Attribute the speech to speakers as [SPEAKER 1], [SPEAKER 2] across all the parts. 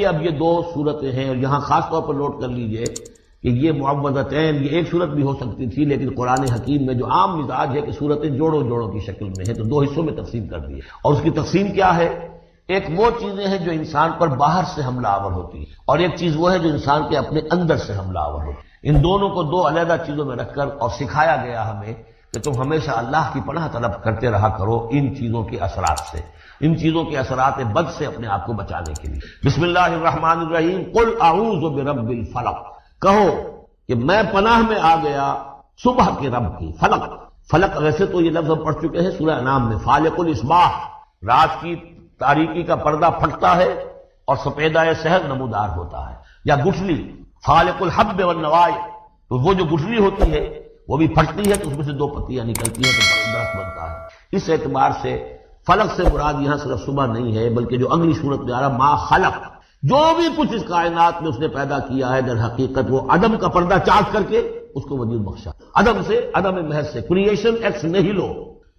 [SPEAKER 1] لیے اب یہ دو صورتیں ہیں، اور یہاں خاص طور پر نوٹ کر لیجئے کہ یہ معوذتین یہ ایک صورت بھی ہو سکتی تھی، لیکن قرآن حکیم میں جو عام مزاج ہے کہ صورتیں جوڑوں جوڑوں کی شکل میں ہے، تو دو حصوں میں تقسیم کر دی ہے۔ اور اس کی تقسیم کیا ہے؟ ایک وہ چیزیں ہیں جو انسان پر باہر سے حملہ آور ہوتی ہیں، اور ایک چیز وہ ہے جو انسان کے اپنے اندر سے حملہ آور ہوتی ہے۔ ان دونوں کو دو علیحدہ چیزوں میں رکھ کر اور سکھایا گیا ہمیں کہ تم ہمیشہ اللہ کی پناہ طلب کرتے رہا کرو ان چیزوں کے اثرات سے، ان چیزوں کے اثرات بد سے اپنے آپ کو بچانے کے لیے۔ بسم اللہ الرحمن الرحیم، قل اعوذ برب الفلق، کہو کہ میں پناہ میں آ گیا صبح کے رب کی۔ فلق، فلق ویسے تو یہ لفظ ہم پڑھ چکے ہیں سورہ انعام میں، فالق الاصباح، رات کی تاریکی کا پردہ پھٹتا ہے اور سپیدہ سحر نمودار ہوتا ہے، یا گٹھلی فالق الحب والنوائے، تو وہ جو گٹھلی ہوتی ہے وہ بھی پھٹتی ہے تو اس میں سے دو پتیاں نکلتی ہیں تو درخت بنتا ہے۔ اس اعتبار سے فلق سے مراد یہاں صرف صبح نہیں ہے، بلکہ جو اگلی صورت میں آ رہا ما خلق، جو بھی کچھ اس کائنات میں اس نے پیدا کیا ہے در حقیقت وہ عدم کا پردہ چاک کر کے اس کو وجود بخشا، عدم سے، عدم محض سے، کریشن ایکس نہیلو،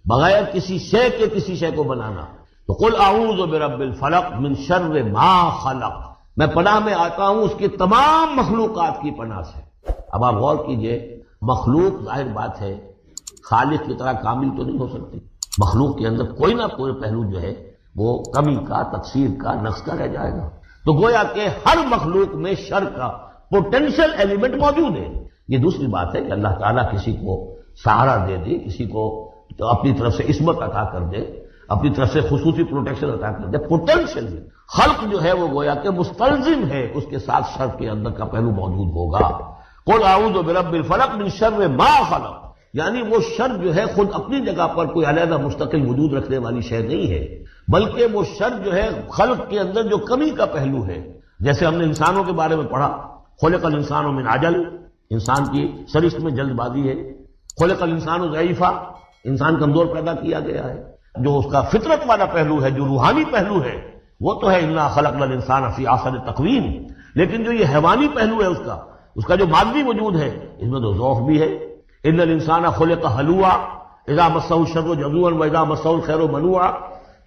[SPEAKER 1] بغیر کسی شے کے کسی شے کو بنانا۔ تو قل اعوذ برب الفلق من شر ما خلق، میں پناہ میں آتا ہوں اس کی تمام مخلوقات کی پناہ سے۔ اب آپ غور کیجئے، مخلوق ظاہر بات ہے خالق کی طرح کامل تو نہیں ہو سکتی، مخلوق کے اندر کوئی نہ کوئی پہلو جو ہے وہ کمی کا، تقصیر کا، نقص کا رہ جائے گا۔ تو گویا کہ ہر مخلوق میں شر کا پوٹینشل ایلیمنٹ موجود ہے۔ یہ دوسری بات ہے کہ اللہ تعالیٰ کسی کو سہارا دے دے، کسی کو تو اپنی طرف سے عصمت عطا کر دے، اپنی طرف سے خصوصی پروٹیکشن عطا کر دے، پوٹینشل خلق جو ہے وہ گویا کہ مستلزم ہے، اس کے ساتھ شر کے اندر کا پہلو موجود ہوگا۔ قل اعوذ برب الفلق من شر ما خلق، یعنی وہ شر جو ہے خود اپنی جگہ پر کوئی علیحدہ مستقل وجود رکھنے والی شے نہیں ہے، بلکہ وہ شر جو ہے خلق کے اندر جو کمی کا پہلو ہے۔ جیسے ہم نے انسانوں کے بارے میں پڑھا، خلق الانسان من عجل، انسان کی سرشت میں جلد بازی ہے۔ خلق الانسان ضعیفا، انسان کمزور پیدا کیا گیا ہے۔ جو اس کا فطرت والا پہلو ہے، جو روحانی پہلو ہے، وہ تو ہے انا خلقنا الانسان فی احسن تقویم، لیکن جو یہ حیوانی پہلو ہے اس کا جو مادی وجود ہے، اس میں تو ذوق بھی ہے۔ ان الانسان خلق ہلوعا اذا مسہ الشر جزوعا واذا مسہ الخیر منوعا،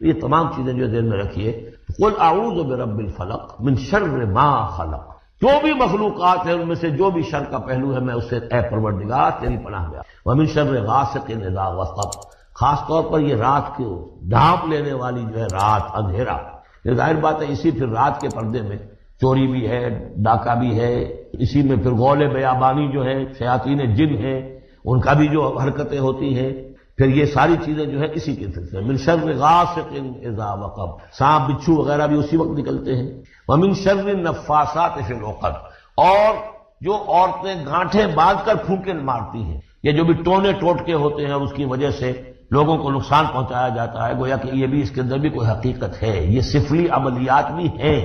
[SPEAKER 1] یہ تمام چیزیں جو ذہن میں رکھیے۔ قل اعوذ برب الفلق من شر ما خلق، جو بھی مخلوقات ہیں ان میں سے جو بھی شر کا پہلو ہے میں اس سے اے پروردگار تیری پناہ میں ومن شر غاسق اذا وقب، خاص طور پر یہ رات کو ڈھانپ لینے والی جو ہے رات، اندھیرا، یہ ظاہر بات ہے اسی پھر رات کے پردے میں چوری بھی ہے، ڈاکہ بھی ہے، اسی میں پھر غول بیابانی جو ہے، شیاطین جن ہیں ان کا بھی جو حرکتیں ہوتی ہیں، پھر یہ ساری چیزیں جو ہے اسی کے سلسلے من شر غاسق اذا وقب، سانپ بچھو وغیرہ بھی اسی وقت نکلتے ہیں۔ ومن شر النفاثات فی العقد، اور جو عورتیں گانٹھیں باندھ کر پھونکے مارتی ہیں، یہ جو بھی ٹونے ٹوٹکے ہوتے ہیں اس کی وجہ سے لوگوں کو نقصان پہنچایا جاتا ہے، گویا کہ یہ بھی اس کے اندر بھی کوئی حقیقت ہے، یہ سفلی عملیات بھی ہیں،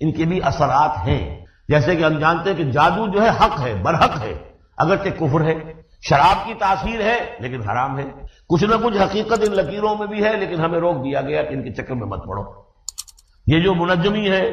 [SPEAKER 1] ان کے بھی اثرات ہیں۔ جیسے کہ ہم جانتے ہیں کہ جادو جو ہے حق ہے، برحق ہے، اگرچہ کفر ہے، شراب کی تاثیر ہے لیکن حرام ہے، کچھ نہ کچھ حقیقت ان لکیروں میں بھی ہے، لیکن ہمیں روک دیا گیا کہ ان کے چکر میں مت پڑو۔ یہ جو منجمی ہے،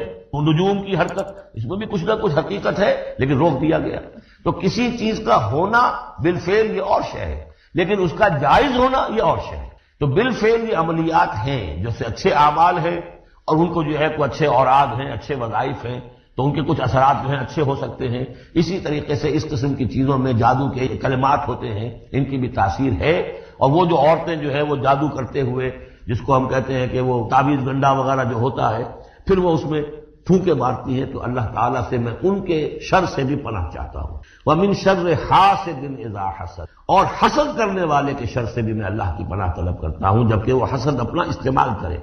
[SPEAKER 1] نجوم کی حرکت، اس میں بھی کچھ نہ کچھ حقیقت ہے لیکن روک دیا گیا۔ تو کسی چیز کا ہونا بالفعل یہ اور شے ہے، لیکن اس کا جائز ہونا یہ اور شے ہے۔ تو بالفعل یہ عملیات ہیں جو سے اچھے اعمال ہیں، اور ان کو جو ہے کوئی اچھے اوراد ہیں، اچھے وظائف ہیں، تو ان کے کچھ اثرات جو ہیں اچھے ہو سکتے ہیں۔ اسی طریقے سے اس قسم کی چیزوں میں جادو کے کلمات ہوتے ہیں، ان کی بھی تاثیر ہے۔ اور وہ جو عورتیں جو ہے وہ جادو کرتے ہوئے، جس کو ہم کہتے ہیں کہ وہ تعویذ گنڈا وغیرہ جو ہوتا ہے، پھر وہ اس میں پھونکے مارتی ہیں، تو اللہ تعالیٰ سے میں ان کے شر سے بھی پناہ چاہتا ہوں۔ وَمِن شَرِّ حَاسِدٍ إِذَا حَسَدَ، اور حسد کرنے والے کے شر سے بھی میں اللہ کی پناہ طلب کرتا ہوں، جبکہ وہ حسد اپنا استعمال کرے۔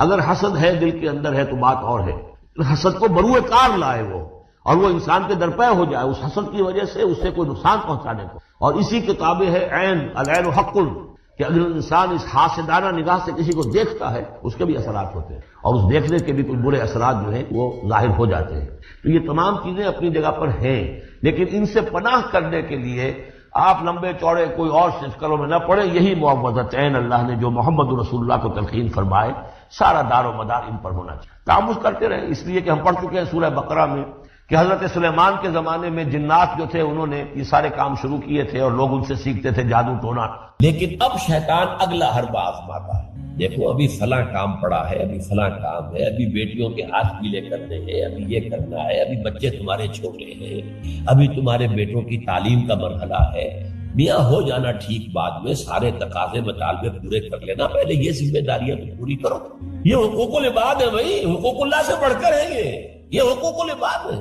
[SPEAKER 1] اگر حسد ہے، دل کے اندر ہے تو بات اور ہے، حسد کو بروئے کار لائے وہ، اور وہ انسان کے درپے ہو جائے اس حسد کی وجہ سے اس سے کوئی نقصان پہنچانے کو۔ اور اسی کتابیں ہے عین، العین حق، کہ اگر انسان اس حاسدانہ نگاہ سے کسی کو دیکھتا ہے اس کے بھی اثرات ہوتے ہیں، اور اس دیکھنے کے بھی کچھ برے اثرات جو ہیں وہ ظاہر ہو جاتے ہیں۔ تو یہ تمام چیزیں اپنی جگہ پر ہیں، لیکن ان سے پناہ کرنے کے لیے آپ لمبے چوڑے کوئی اور سلسلوں میں نہ پڑے، یہی معوذتین اللہ نے جو محمد رسول اللہ کو تلقین فرمائے، سارا دار و مدار ان پر ہونا چاہیے۔ تعامل کرتے رہے، اس لیے کہ ہم پڑھ چکے ہیں سورہ بقرہ میں کہ حضرت سلیمان کے زمانے میں جنات جو تھے انہوں نے یہ سارے کام شروع کیے تھے اور لوگ ان سے سیکھتے تھے جادو ٹونا، لیکن اب شیطان اگلا حربہ آزماتا ہے۔ دیکھو ابھی فلاں کام پڑا ہے، ابھی فلاں کام ہے، ابھی بیٹیوں کے ہاتھ پیلے کرنے ہیں، ابھی یہ کرنا ہے، ابھی بچے تمہارے چھوٹے ہیں، ابھی تمہارے بیٹوں کی تعلیم کا مرحلہ ہے، میاں ہو جانا ٹھیک، بعد میں سارے تقاضے مطالبے پورے کر لینا، پہلے یہ ذمہ داریاں تو پوری کرو۔ یہ حقوق العباد ہے بھائی، حقوق اللہ سے بڑھ کر ہے، یہ حقوق العباد ہے،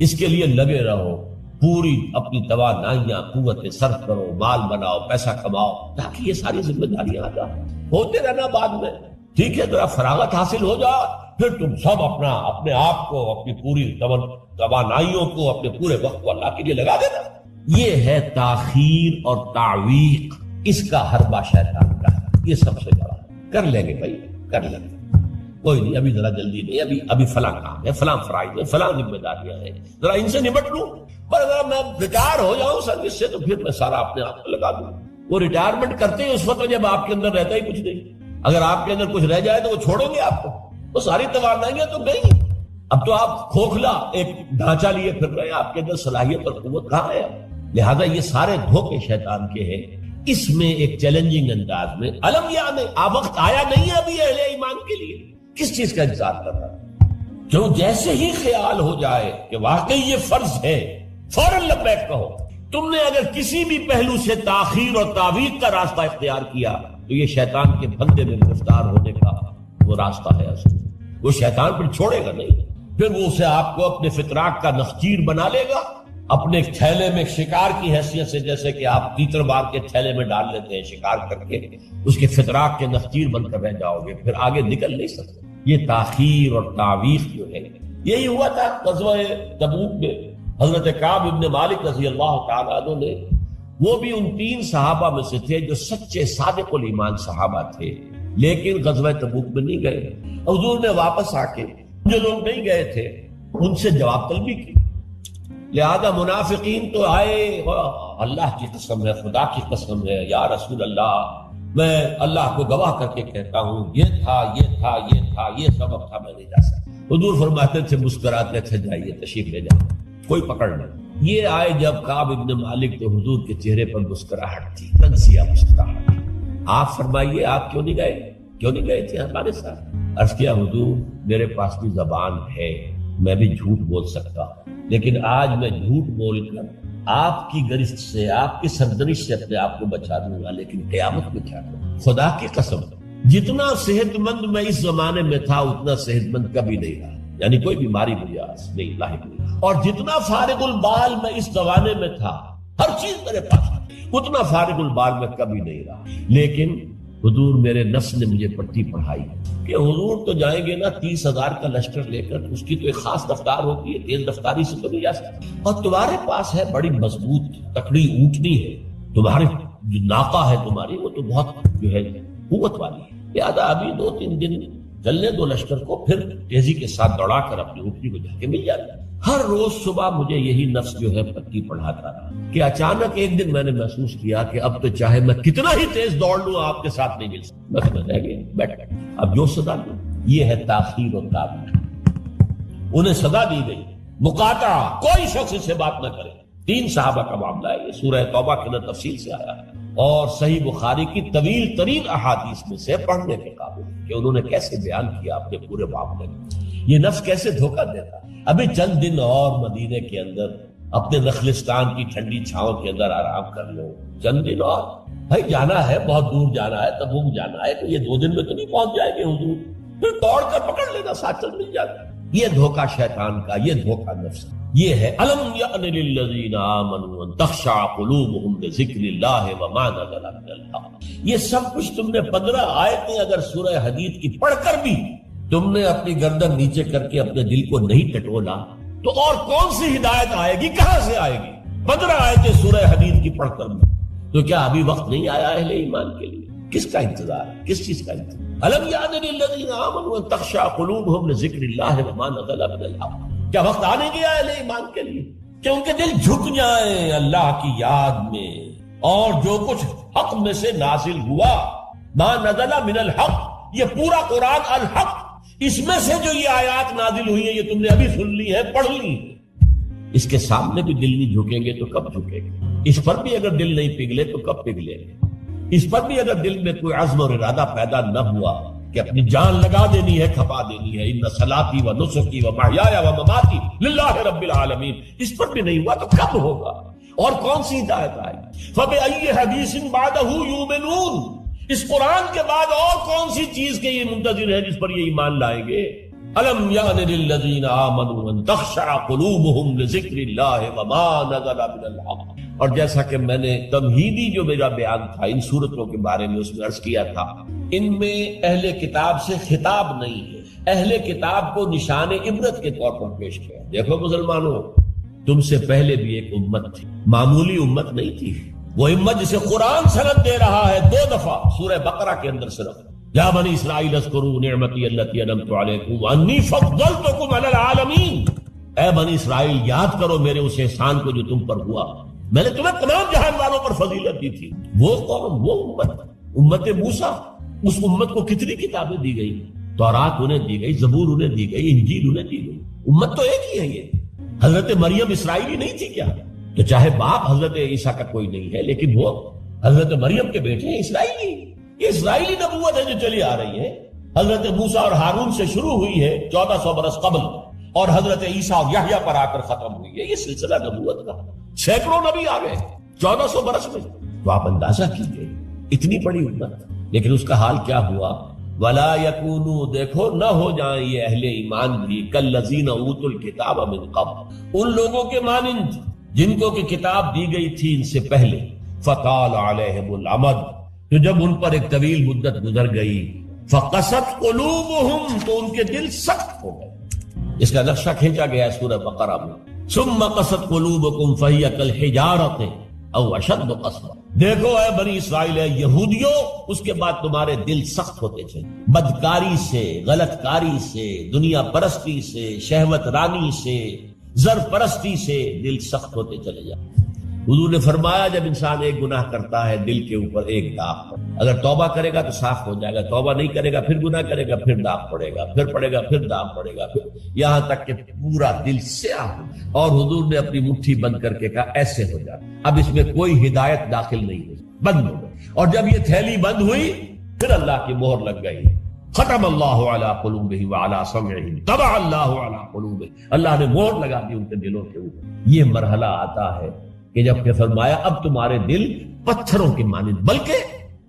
[SPEAKER 1] اس کے لیے لگے رہو، پوری اپنی توانائیاں قوتیں صرف کرو، مال بناؤ، پیسہ کماؤ، تاکہ یہ ساری ذمہ داریاں آ جائیں، ہوتے رہنا بعد میں، ٹھیک ہے؟ ذرا فراغت حاصل ہو جا، پھر تم سب اپنے آپ کو، اپنی پوری توانائیوں کو، اپنے پورے وقت کو اللہ کے لیے لگا دینا۔ یہ ہے تاخیر اور تعویق، اس کا حربہ شیطان کا ہے، یہ سب سے بڑا۔ کر لیں گے بھائی، کر لیں گے، کوئی نہیں، ابھی ذرا جلدی نہیں، ابھی فلاں کام ہے، فلاں فرائض ہے، فلاں ذمہ داریاں ہیں، ذرا ان سے نمٹ لوں، پر اگر میں ریٹائر ہو جاؤں سروس سے تو پھر میں سارا اپنے آپ کو لگا دوں۔ وہ ریٹائرمنٹ کرتے ہیں اس وقت جب آپ کے اندر رہتا ہی کچھ نہیں، اگر آپ کے اندر کچھ رہ جائے تو وہ چھوڑیں گے آپ کو، وہ ساری توانائیاں تو گئی، اب تو آپ کھوکھلا ایک ڈھانچہ لیے پھر رہے ہیں، آپ کے اندر صلاحیت اور قوت کہاں ہے؟ لہذا یہ سارے دھوکے شیطان کے ہیں۔ اس میں ایک چیلنجنگ انداز میں علم یعنی وقت آیا نہیں ہے ابھی اہل ایمان کے لیے، کس چیز کا انتظار کر رہا ہے؟ کیوں جیسے ہی خیال ہو جائے کہ واقعی یہ فرض ہے، فوراً لبیک کہو۔ تم نے اگر کسی بھی پہلو سے تاخیر اور تعویق کا راستہ اختیار کیا تو یہ شیطان کے پھندے میں گرفتار ہونے کا وہ راستہ ہے اصل، وہ شیطان پھر چھوڑے گا نہیں، پھر وہ اسے آپ کو اپنے فطراک کا نخچیر بنا لے گا، اپنے تھیلے میں شکار کی حیثیت سے، جیسے کہ آپ تیتر مار کے تھیلے میں ڈال لیتے ہیں شکار کر کے، اس کے فطراک کے نخچیر بن کر رہ جاؤ گے، پھر آگے نکل نہیں سکتے۔ یہ تاخیر اور تعویق جو ہے، یہی ہوا تھا غزوہ تبوک میں حضرت کعب ابن مالک رضی اللہ تعالیٰ عنہ نے، وہ بھی ان 3 صحابہ میں سے تھے جو سچے صادق الایمان صحابہ تھے، لیکن غزوہ تبوک میں نہیں گئے۔ حضور نے واپس آ کے جو لوگ نہیں گئے تھے ان سے جواب طلبی کی، لہذا منافقین تو آئے، اللہ کی قسم ہے، خدا کی قسم ہے یا رسول اللہ، میں اللہ کو گواہ کر کے کہتا ہوں یہ تھا یہ تھا یہ تھا، یہ سبب تھا، میں نہیں جا سکتا۔ حضور فرماتے تھے، مسکراتے تھے، جائیے تشریف لے جاؤ، کوئی پکڑ نہیں۔ یہ آئے جب کعب ابن مالک، تو حضور کے چہرے پر مسکراہٹ تھی، تنزیہ مسکراہٹ۔ آپ فرمائیے آپ کیوں نہیں گئے تھے ہمارے ساتھ؟ عرض کیا حضور میرے پاس بھی زبان ہے، میں بھی جھوٹ بول سکتا ہوں، لیکن آج میں جھوٹ بول کر آپ کی گرفت سے، آپ کی سرزنش سے اپنے آپ کو بچا دوں گا، لیکن قیامت میں کیا کروں؟ خدا کی قسم، جتنا صحت مند میں اس زمانے میں تھا اتنا صحت مند کبھی نہیں رہا، یعنی کوئی بیماری مجھے نہیں لاحق ہوئی، اور جتنا فارغ البال میں اس زمانے میں تھا، ہر چیز میرے پاس، اتنا فارغ البال میں کبھی نہیں رہا۔ لیکن حضور میرے نفس نے مجھے پٹی پڑھائی کہ حضور تو جائیں گے نا 30,000 کا لشکر لے کر، اس کی تو ایک خاص رفتار ہوتی ہے، تیز رفتاری سے تو نہیں جا سکتا، اور تمہارے پاس ہے بڑی مضبوط تکڑی اونٹنی ہے، تمہارے جو ناقہ ہے تمہاری، وہ تو بہت جو ہے قوت والی ہے، لہٰذا ابھی 2-3 دن چلنے دو لشکر کو، پھر تیزی کے ساتھ دوڑا کر اپنی اونٹنی کو جا کے مل جاتا ہے۔ ہر روز صبح مجھے یہی نفس جو ہے پٹی پڑھاتا رہا کہ اچانک ایک دن میں نے محسوس کیا کہ اب تو چاہے میں کتنا ہی تیز دوڑ لوں آپ کے ساتھ نہیں مل سکتا، بس میں رہ گیا بیٹھ، اب جو سزا لوں۔ یہ ہے تاخیر اور تعویق۔ انہیں سزا دی گئی، مقاطعہ، کوئی شخص اس سے بات نہ کرے۔ 3 صحابہ کا معاملہ ہے، یہ سورہ توبہ کے اندر تفصیل سے آیا ہے، اور صحیح بخاری کی طویل ترین احادیث میں سے پڑھنے کے قابل کہ انہوں نے کیسے بیان کیا اپنے پورے معاملے میں، یہ نفس کیسے دھوکہ دیتا۔ ابھی چند دن اور مدینے کے اندر اپنے نخلستان کی ٹھنڈی چھاؤں کے اندر آرام کر لو، چند دن اور، بھائی جانا ہے، بہت دور جانا ہے، تبوک جانا ہے، تو یہ 2 دن میں تو نہیں پہنچ جائے گے حضور، پھر دوڑ کر پکڑ لینا، ساتھ چل مل جاتا۔ یہ دھوکہ شیطان کا، یہ دھوکہ نفس، یہ ہے الم یأن للذین آمنوا ان تخشع قلوبهم لذکر اللہ وما نزل من الحق۔ یہ سب کچھ تم نے 15 آیتیں اگر سورہ حدید کی پڑھ کر بھی تم نے اپنی گردن نیچے کر کے اپنے دل کو نہیں ٹٹولا تو اور کون سی ہدایت آئے گی، کہاں سے آئے گی؟ 15 آیتیں سورہ حدید کی پڑھ کر بھی، تو کیا ابھی وقت نہیں آیا اہل ایمان کے لیے؟ کس کا انتظار ہے؟ کس چیز کا انتظار؟ الم یأن للذین آمنوا ان تخشع قلوبهم لذکر اللہ وما نزل من الحق۔ کیا وقت آنے گیا اہل ایمان کے لیے کہ ان کے دل جھک جائیں اللہ کی یاد میں، اور جو کچھ حق میں سے نازل ہوا، ما نزل من الحق، یہ پورا قرآن الحق، اس میں سے جو یہ آیات نازل ہوئی ہیں یہ تم نے ابھی سن لی ہے، پڑھ لی،
[SPEAKER 2] اس کے سامنے بھی دل نہیں جھکیں گے تو کب جھکیں گے؟ اس پر بھی اگر دل نہیں پگھلے تو کب پگھلیں گے؟ اس پر بھی اگر دل میں کوئی عزم اور ارادہ پیدا نہ ہوا کہ اپنی جان لگا دینی ہے، کھپا دینی ہے، ان صلاتی و نسکی و محیایا و مماتی للہ رب العالمین، اس پر بھی نہیں ہوا تو کب ہوگا؟ اور کون سی ہدایت آئے گی؟ فبأي حدیث بعدہ یؤمنون، اس قرآن کے بعد اور کون سی چیز کے یہ منتظر ہے جس پر یہ ایمان لائیں گے؟ الم یعن للذین آمنوا ان تخشع قلوبہم لذکر اللہ وما نزل من الحق۔ اور جیسا کہ میں نے تمہیدی جو میرا بیان تھا ان صورتوں کے بارے میں اس میں عرض کیا تھا، ان میں اہل کتاب سے خطاب نہیں ہے، اہل کتاب کو نشان عبرت کے طور پر پیش کیا۔ دیکھو مسلمانوں، تم سے پہلے بھی ایک امت تھی، معمولی امت نہیں تھی، وہ امت جسے قرآن سند دے رہا ہے 2 دفعہ سورہ بقرہ کے اندر صرف، یا بنی اسرائیل اذکروا نعمتی التی انعمت علیکم وانی فضلتکم علی العالمین، اے بنی اسرائیل یاد کرو میرے اس احسان کو جو تم پر ہوا، میں نے تمہیں تمام جہان والوں پر فضیلت دی تھی۔ وہ قوم، وہ امت موسیٰ، اس امت کو کتنی کتابیں دی گئی؟ تورات انہیں دی گئی، زبور انہیں دی گئی، انجیل انہیں دی گئی، امت تو ایک ہی ہے۔ یہ حضرت مریم اسرائیلی نہیں تھی کیا؟ تو چاہے باپ حضرت عیسیٰ کا کوئی نہیں ہے لیکن وہ حضرت مریم کے بیٹے ہیں، اسرائیلی، یہ اسرائیلی نبوت ہے جو چلی آ رہی ہے، حضرت موسیٰ اور ہارون سے شروع ہوئی ہے 1400 برس قبل، اور حضرت عیسیٰ اور یحییٰ پر آ کر ختم ہوئی ہے۔ یہ سلسلہ نبوت کا سینکڑوں نبی آ گئے 1400 برس میں، تو آپ اندازہ کیجئے اتنی بڑی امت، لیکن اس کا حال کیا ہوا؟ وَلَا يَكُونُوا، دیکھو نہ ہو جائیں یہ اہل ایمان بھی كَالَّذِينَ أُوتُوا الْكِتَابَ مِنْ قَبْلُ، ان لوگوں کے مانند جن کو کہ کتاب دی گئی تھی ان سے پہلے، فَطَالَ عَلَيْهِمُ الْأَمَدُ، تو جب ان پر ایک طویل مدت گزر گئی، فَقَسَتْ قُلُوبُهُمْ، تو ان کے دل سخت ہو گئے۔ اس کا نقشہ کھینچا گیا ہے سورہ بقرہ میں، ثُمَّ قَسَتْ قُلُوبُكُمْ فَهِيَ كَالْحِجَارَةِ أَوْ أَشَدُّ قَسْوَةً، دیکھو اے بنی اسرائیل، اے یہودیوں، اس کے بعد تمہارے دل سخت ہوتے چلے، بدکاری سے، غلط کاری سے، دنیا پرستی سے، شہوت رانی سے، زر پرستی سے دل سخت ہوتے چلے جائیں۔ حضور نے فرمایا جب انسان ایک گناہ کرتا ہے دل کے اوپر ایک داغ پڑے، اگر توبہ کرے گا تو صاف ہو جائے گا، توبہ نہیں کرے گا پھر گناہ کرے گا، پھر داغ پڑے گا، پھر پڑے گا، پھر داغ پڑے گا، پھر یہاں تک کہ پورا دل سیاہ ہو جائے۔ اور حضور نے اپنی مٹھی بند کر کے کہا ایسے ہو جائے، اب اس میں کوئی ہدایت داخل نہیں ہوئی، بند ہو گئی۔ اور جب یہ تھیلی بند ہوئی پھر اللہ کی مہر لگ گئی، ختم اللہ علی قلوبہم وعلی سمعہم طبع اللہ علی قلوبہم، اللہ نے مہر لگا دی ان کے دلوں کے اوپر۔ یہ مرحلہ آتا ہے کہ جب کہ فرمایا اب تمہارے دل پتھروں کے مانند، بلکہ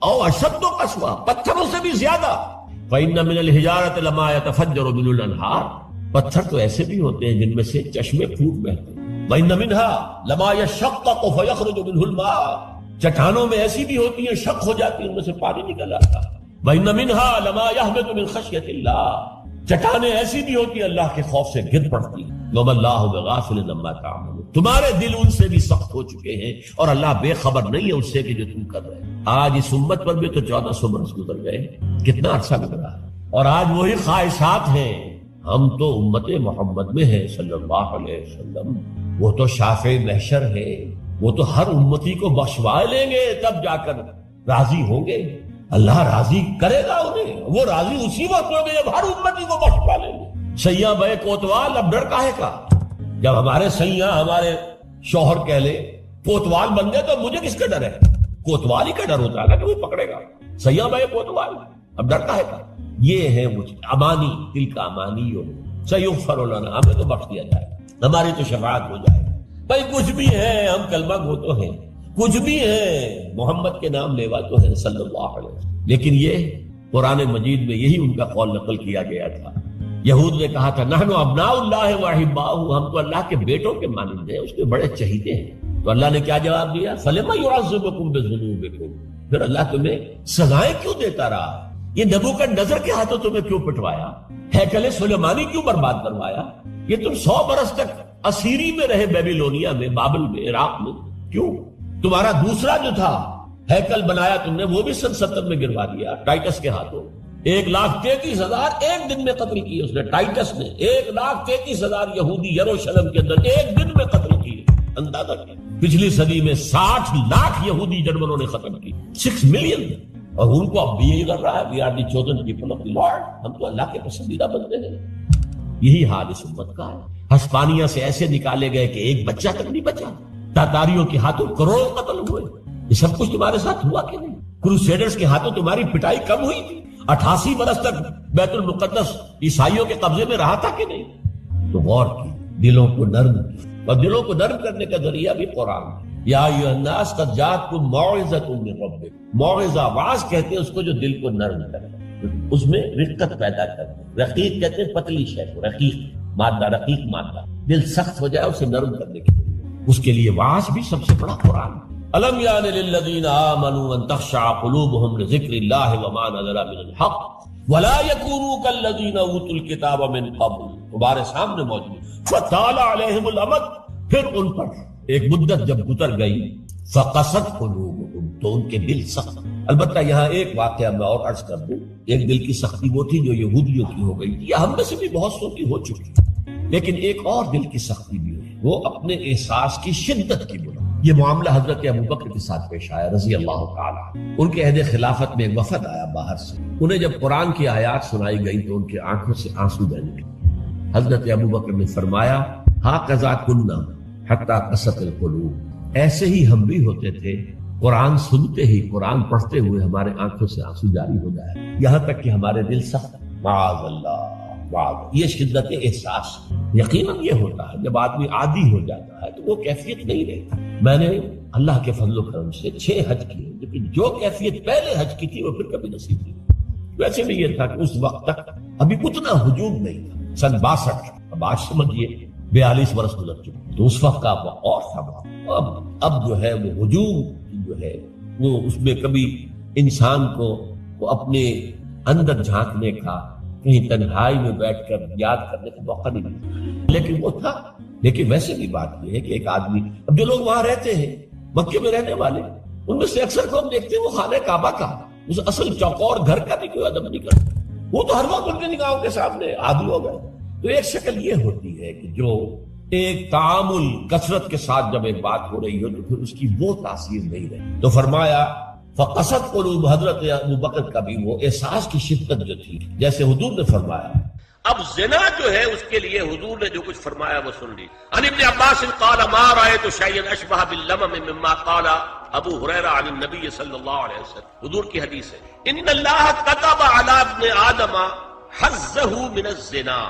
[SPEAKER 2] او اشد قسوہ، پتھروں سے بھی زیادہ، فإن من الحجارة لما يتفجر منه الانہار، پتھر تو ایسے بھی ہوتے ہیں جن میں سے چشمے پھوٹ بہتے ہیں، وإن منها لما يشقق فيخرج منه الماء، چٹانوں میں ایسی بھی ہوتی ہیں شق ہو جاتی ہیں ان میں سے پانی نکل آتا ہے، وإن منها لما يهبط من خشية الله، چٹانیں ایسی بھی ہوتی ہیں اللہ کے خوف سے گر پڑتی ہیں، وما اللہ بغافل عما تعملون، تمہارے دل ان سے بھی سخت ہو چکے ہیں اور اللہ بے خبر نہیں ہے اس سے کہ جو تم کر رہے ہیں۔ آج اس امت پر بھی تو 1400 برس گزر گئے، کتنا عرصہ گزرا ہے، اور آج وہی خواہشات ہیں۔ ہم تو امت محمد میں ہیں صلی اللہ علیہ وسلم، وہ تو شافع محشر ہے، وہ تو ہر امتی کو بخشوا لیں گے تب جا کر راضی ہوں گے، اللہ راضی کرے گا انہیں، وہ راضی اسی وقت ہوں گے جب ہر امتی کو بخشوا لیں گے۔ سیاں بے کوتوال، اب ڈر کاہے کا؟ جب ہمارے سیاں ہمارے شوہر کہہ لے کوتوال بن گئے تو مجھے کس کا ڈر ہے؟ کوتوال ہی کا ڈر ہوتا ہے نا کہ وہ پکڑے گا، سیاں بے کوتوال، اب ڈر کاہے کا؟ یہ ہے مجھے امانی، دل کا امانی ہو، سیغفر لنا، ہمیں تو بخش دیا جائے، ہماری تو شفاعت ہو جائے۔ بھائی کچھ بھی ہے، ہم کلمہ گو تو ہیں، کچھ بھی ہے، محمد کے نام لیوا تو ہے صلی اللہ علیہ وسلم، لیکن یہ قرآن مجید میں یہی ان کا قول نقل کیا گیا تھا۔ یہود نے کہا تھا نحن ابناء اللہ واحباؤہ، ہم تو اللہ کے بیٹوں کے مانند ہیں، اس کے بڑے چہیتے ہیں۔ تو اللہ نے کیا جواب دیا؟ فلما يعذبكم بذنوبكم، پھر اللہ تمہیں سزائیں کیوں دیتا رہا؟ یہ نبوکدنضر کے ہاتھوں تمہیں کیوں پٹوایا؟ ہیکل سلیمانی کیوں برباد کروایا؟ یہ تم 100 برس تک اسیری میں رہے، بیبیلونیا میں، بابل میں، عراق میں، کیوں؟ تمہارا دوسرا جو تھا ہیکل بنایا تم نے، وہ بھی سن 70 میں گروا دیا ٹائٹس کے ہاتھوں، 1,33,000 ایک دن میں قتل کیے اس نے، ٹائٹس نے 1,33,000 یہودی یروشلم کے اندر ایک دن میں قتل کیے، اندازہ کیا۔ پچھلی صدی میں 60 لاکھ یہودی جرمنوں نے ختم کی، 6 ملین، اور ان کو اب بھی یہی کر رہا ہے، we are the chosen people of the lord, ہم تو اللہ کے پسندیدہ بندے ہیں۔ یہی حال اس امت کا ہے۔ ہسپانیہ سے ایسے نکالے گئے کہ ایک بچہ تک نہیں بچا، تاتاریوں کے ہاتھوں کروڑوں قتل ہوئے، یہ سب کچھ تمہارے ساتھ ہوا کہ نہیں؟ کروسیڈرز کے ہاتھوں تمہاری پٹائی کم ہوئی تھی؟ 88 برس تک بیت المقدس عیسائیوں کے قبضے میں رہا تھا کہ نہیں؟ تو غور کی، دلوں کو نرم کی، اور دلوں کو نرم کرنے کا ذریعہ بھی قرآن ہے۔ یا ایھا الناس قد جاءتکم موعظۃ من ربکم، موعظہ واعظ کہتے ہیں اس کو جو دل کو نرم کرے، اس میں رقت پیدا کرتے، رقیق کہتے ہیں پتلی شے کو، رقیق مادہ، رقیق مادہ، دل سخت ہو جائے اسے نرم کرنے کے لیے، اس کے لیے واعظ بھی سب سے بڑا قرآن ہے۔ الم یان للذین آمنوا ان تخشع قلوبهم لذکر اللہ وما نزل من الحق ولا یکونوا کالذین اوتوا الکتاب من قبل، تمہارے سامنے موجود، فطال علیہم الامد، پھر ان پر ایک مدت جب گزر گئی، فقست قلوبهم، تو ان کے دل سخت۔ البتہ یہاں ایک واقعہ میں اور عرض کر دوں، ایک دل کی سختی وہ تھی جو یہودیوں کی ہو گئی تھی، یا ہم میں سے بھی بہت سو کی ہو چکی، لیکن ایک اور دل کی سختی بھی ہوئی، وہ اپنے احساس کی شدت کی بنا۔ یہ معاملہ حضرت ابوبکر کے ساتھ پیش آیا رضی اللہ تعالی، ان کے عہد خلافت میں ایک وفد آیا باہر سے، انہیں جب قرآن کی آیات سنائی گئی تو ان کی آنکھوں سے آنسو بہنے لگے۔ حضرت ابوبکر نے فرمایا، ہاکذا کنا حتی قست القلوب، ایسے ہی ہم بھی ہوتے تھے، قرآن سنتے ہی، قرآن پڑھتے ہوئے ہمارے آنکھوں سے آنسو جاری ہو جائے، یہاں تک کہ ہمارے دل سخت، معاذ اللہ، یہ شدت احساس یقیناً یہ ہوتا ہے جب آدمی عادی ہو جاتا ہے تو وہ کیفیت نہیں رہتی۔ میں نے اللہ کے فضل و کرم سے 6 حج کیے، لیکن جو کیفیت پہلے حج کی تھی وہ پھر کبھی نصیب نہیں۔ ویسے بھی یہ تھا کہ اس وقت تک ابھی اتنا ہجوم نہیں تھا، سن 62، اب آج سمجھیے 42 برس گزر چکے، تو اس وقت کا اور تھا۔ اب جو ہے وہ ہجوم جو ہے وہ اس میں کبھی انسان کو اپنے اندر جھانکنے کا، کہیں تنہائی میں بیٹھ کر یاد کرنے کا موقع نہیں ملتا، لیکن وہ تھا۔ لیکن ویسے بھی بات یہ ہے کہ ایک آدمی، اب جو لوگ وہاں رہتے ہیں مکے میں رہنے والے، ان میں سے اکثر کو ہم دیکھتے ہیں وہ خانہ کعبہ کا، اس اصل چوکور گھر کا بھی کوئی ادب نہیں کرتا، وہ تو ہر وقت ان کے نگاہوں کے سامنے عادی ہو گئے۔ تو ایک شکل یہ ہوتی ہے کہ جو ایک تعامل کثرت کے ساتھ جب ایک بات ہو رہی ہو تو پھر اس کی وہ تاثیر نہیں رہی۔ تو فرمایا فقست قلوب، حضرت ابوبکر کا بھی وہ احساس کی شدت جو تھی، جیسے حضور نے فرمایا۔
[SPEAKER 3] اب زنا جو ہے اس کے لیے حضور نے جو کچھ فرمایا وہ سن لی۔ عن ابن عباس قال ما رأيت شيئا اشبه باللمم مما قال ابو هريرة عن النبي صلی اللہ علیہ وسلم، حضور کی حدیث ہے، ان اللہ كتب على ابن آدم حظه من الزنا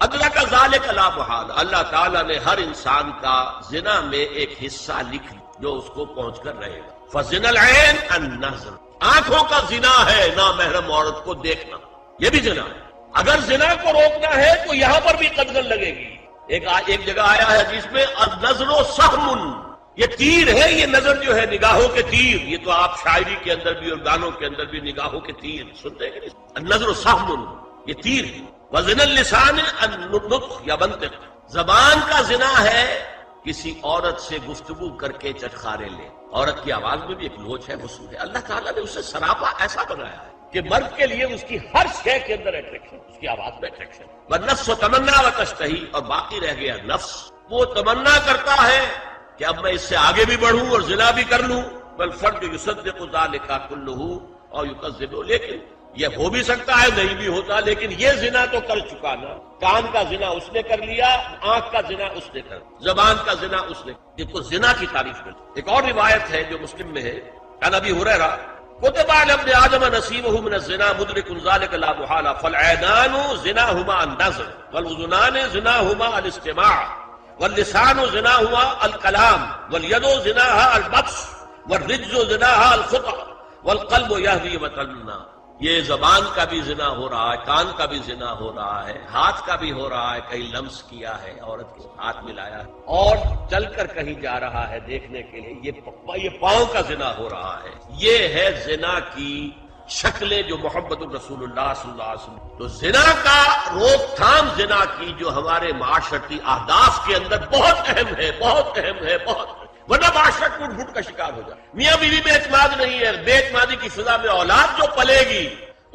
[SPEAKER 3] ادرک ذلك لا محالہ، اللہ تعالیٰ نے ہر انسان کا زنا میں ایک حصہ لکھ جو اس کو پہنچ کر رہے گا۔ فزنا العین النظر، آنکھوں کا زنا ہے نامحرم عورت کو دیکھنا، یہ بھی زنا ہے۔ اگر زنا کو روکنا ہے تو یہاں پر بھی قدغن لگے گی۔ ایک جگہ آیا ہے جس میں النظر سہم، یہ تیر ہے، یہ نظر جو ہے نگاہوں کے تیر، یہ تو آپ شاعری کے اندر بھی اور گانوں کے اندر بھی نگاہوں کے تیر سنتے ہیں کہ نہیں؟ النظر سہم، یہ تیر ہے۔ وزنا اللسان النطق یا منطق، زبان کا زنا ہے کسی عورت سے گفتگو کر کے چٹخارے لے، عورت کی آواز میں بھی ایک لوچ ہے، حسن ہے، اللہ تعالیٰ نے اسے سراپا ایسا بنایا ہے کہ مرد کے لیے اس کی ہر شے کے اندر اٹریکشن، اس کی آواز میں اٹریکشن۔ والنفس تمنا وتشتہی، اور باقی رہ گیا نفس، وہ تمنا کرتا ہے کہ اب میں اس سے آگے بھی بڑھوں اور زنا بھی کر لوں۔ والفرد یصدق ذلک کلہ اور یکذب، لیکن یہ ہو بھی سکتا ہے نہیں بھی ہوتا، لیکن یہ زنا تو کر چکا نا، کان کا زنا اس نے کر لیا، آنکھ کا زنا اس نے کر، زبان کا زنا اس نے، یہ تو زنا کی تعریف کر۔ ایک اور روایت ہے جو مسلم میں ہے، عن ابی ہریرہ كتب على ابن آدم نصيبه من الزنا مدرك ذلك لا محالة فالعينان زناهما النظر والأذنان زناهما الاستماع واللسان زناهما الكلام واليد زناها البطش والرجل زناها الخطأ والقلب يهوي وتمنى۔ یہ زبان کا بھی زنا ہو رہا ہے، کان کا بھی زنا ہو رہا ہے، ہاتھ کا بھی ہو رہا ہے، کہیں لمس کیا ہے، عورت کے ہاتھ ملایا ہے، اور چل کر کہیں جا رہا ہے دیکھنے کے لیے، یہ پاؤں کا زنا ہو رہا ہے۔ یہ ہے زنا کی شکلیں جو محمد الرسول اللہ صلی اللہ علیہ وسلم۔ تو زنا کا روک تھام، زنا کی جو ہمارے معاشرتی اہداف کے اندر بہت اہم ہے، بہت اہم ہے، بہت اہم، ورنہ معاشرہ ٹوٹ پھوٹ کا شکار ہو جائے۔ میاں بیوی میں اعتماد نہیں ہے، بے اعتمادی کی فضا میں اولاد جو پلے گی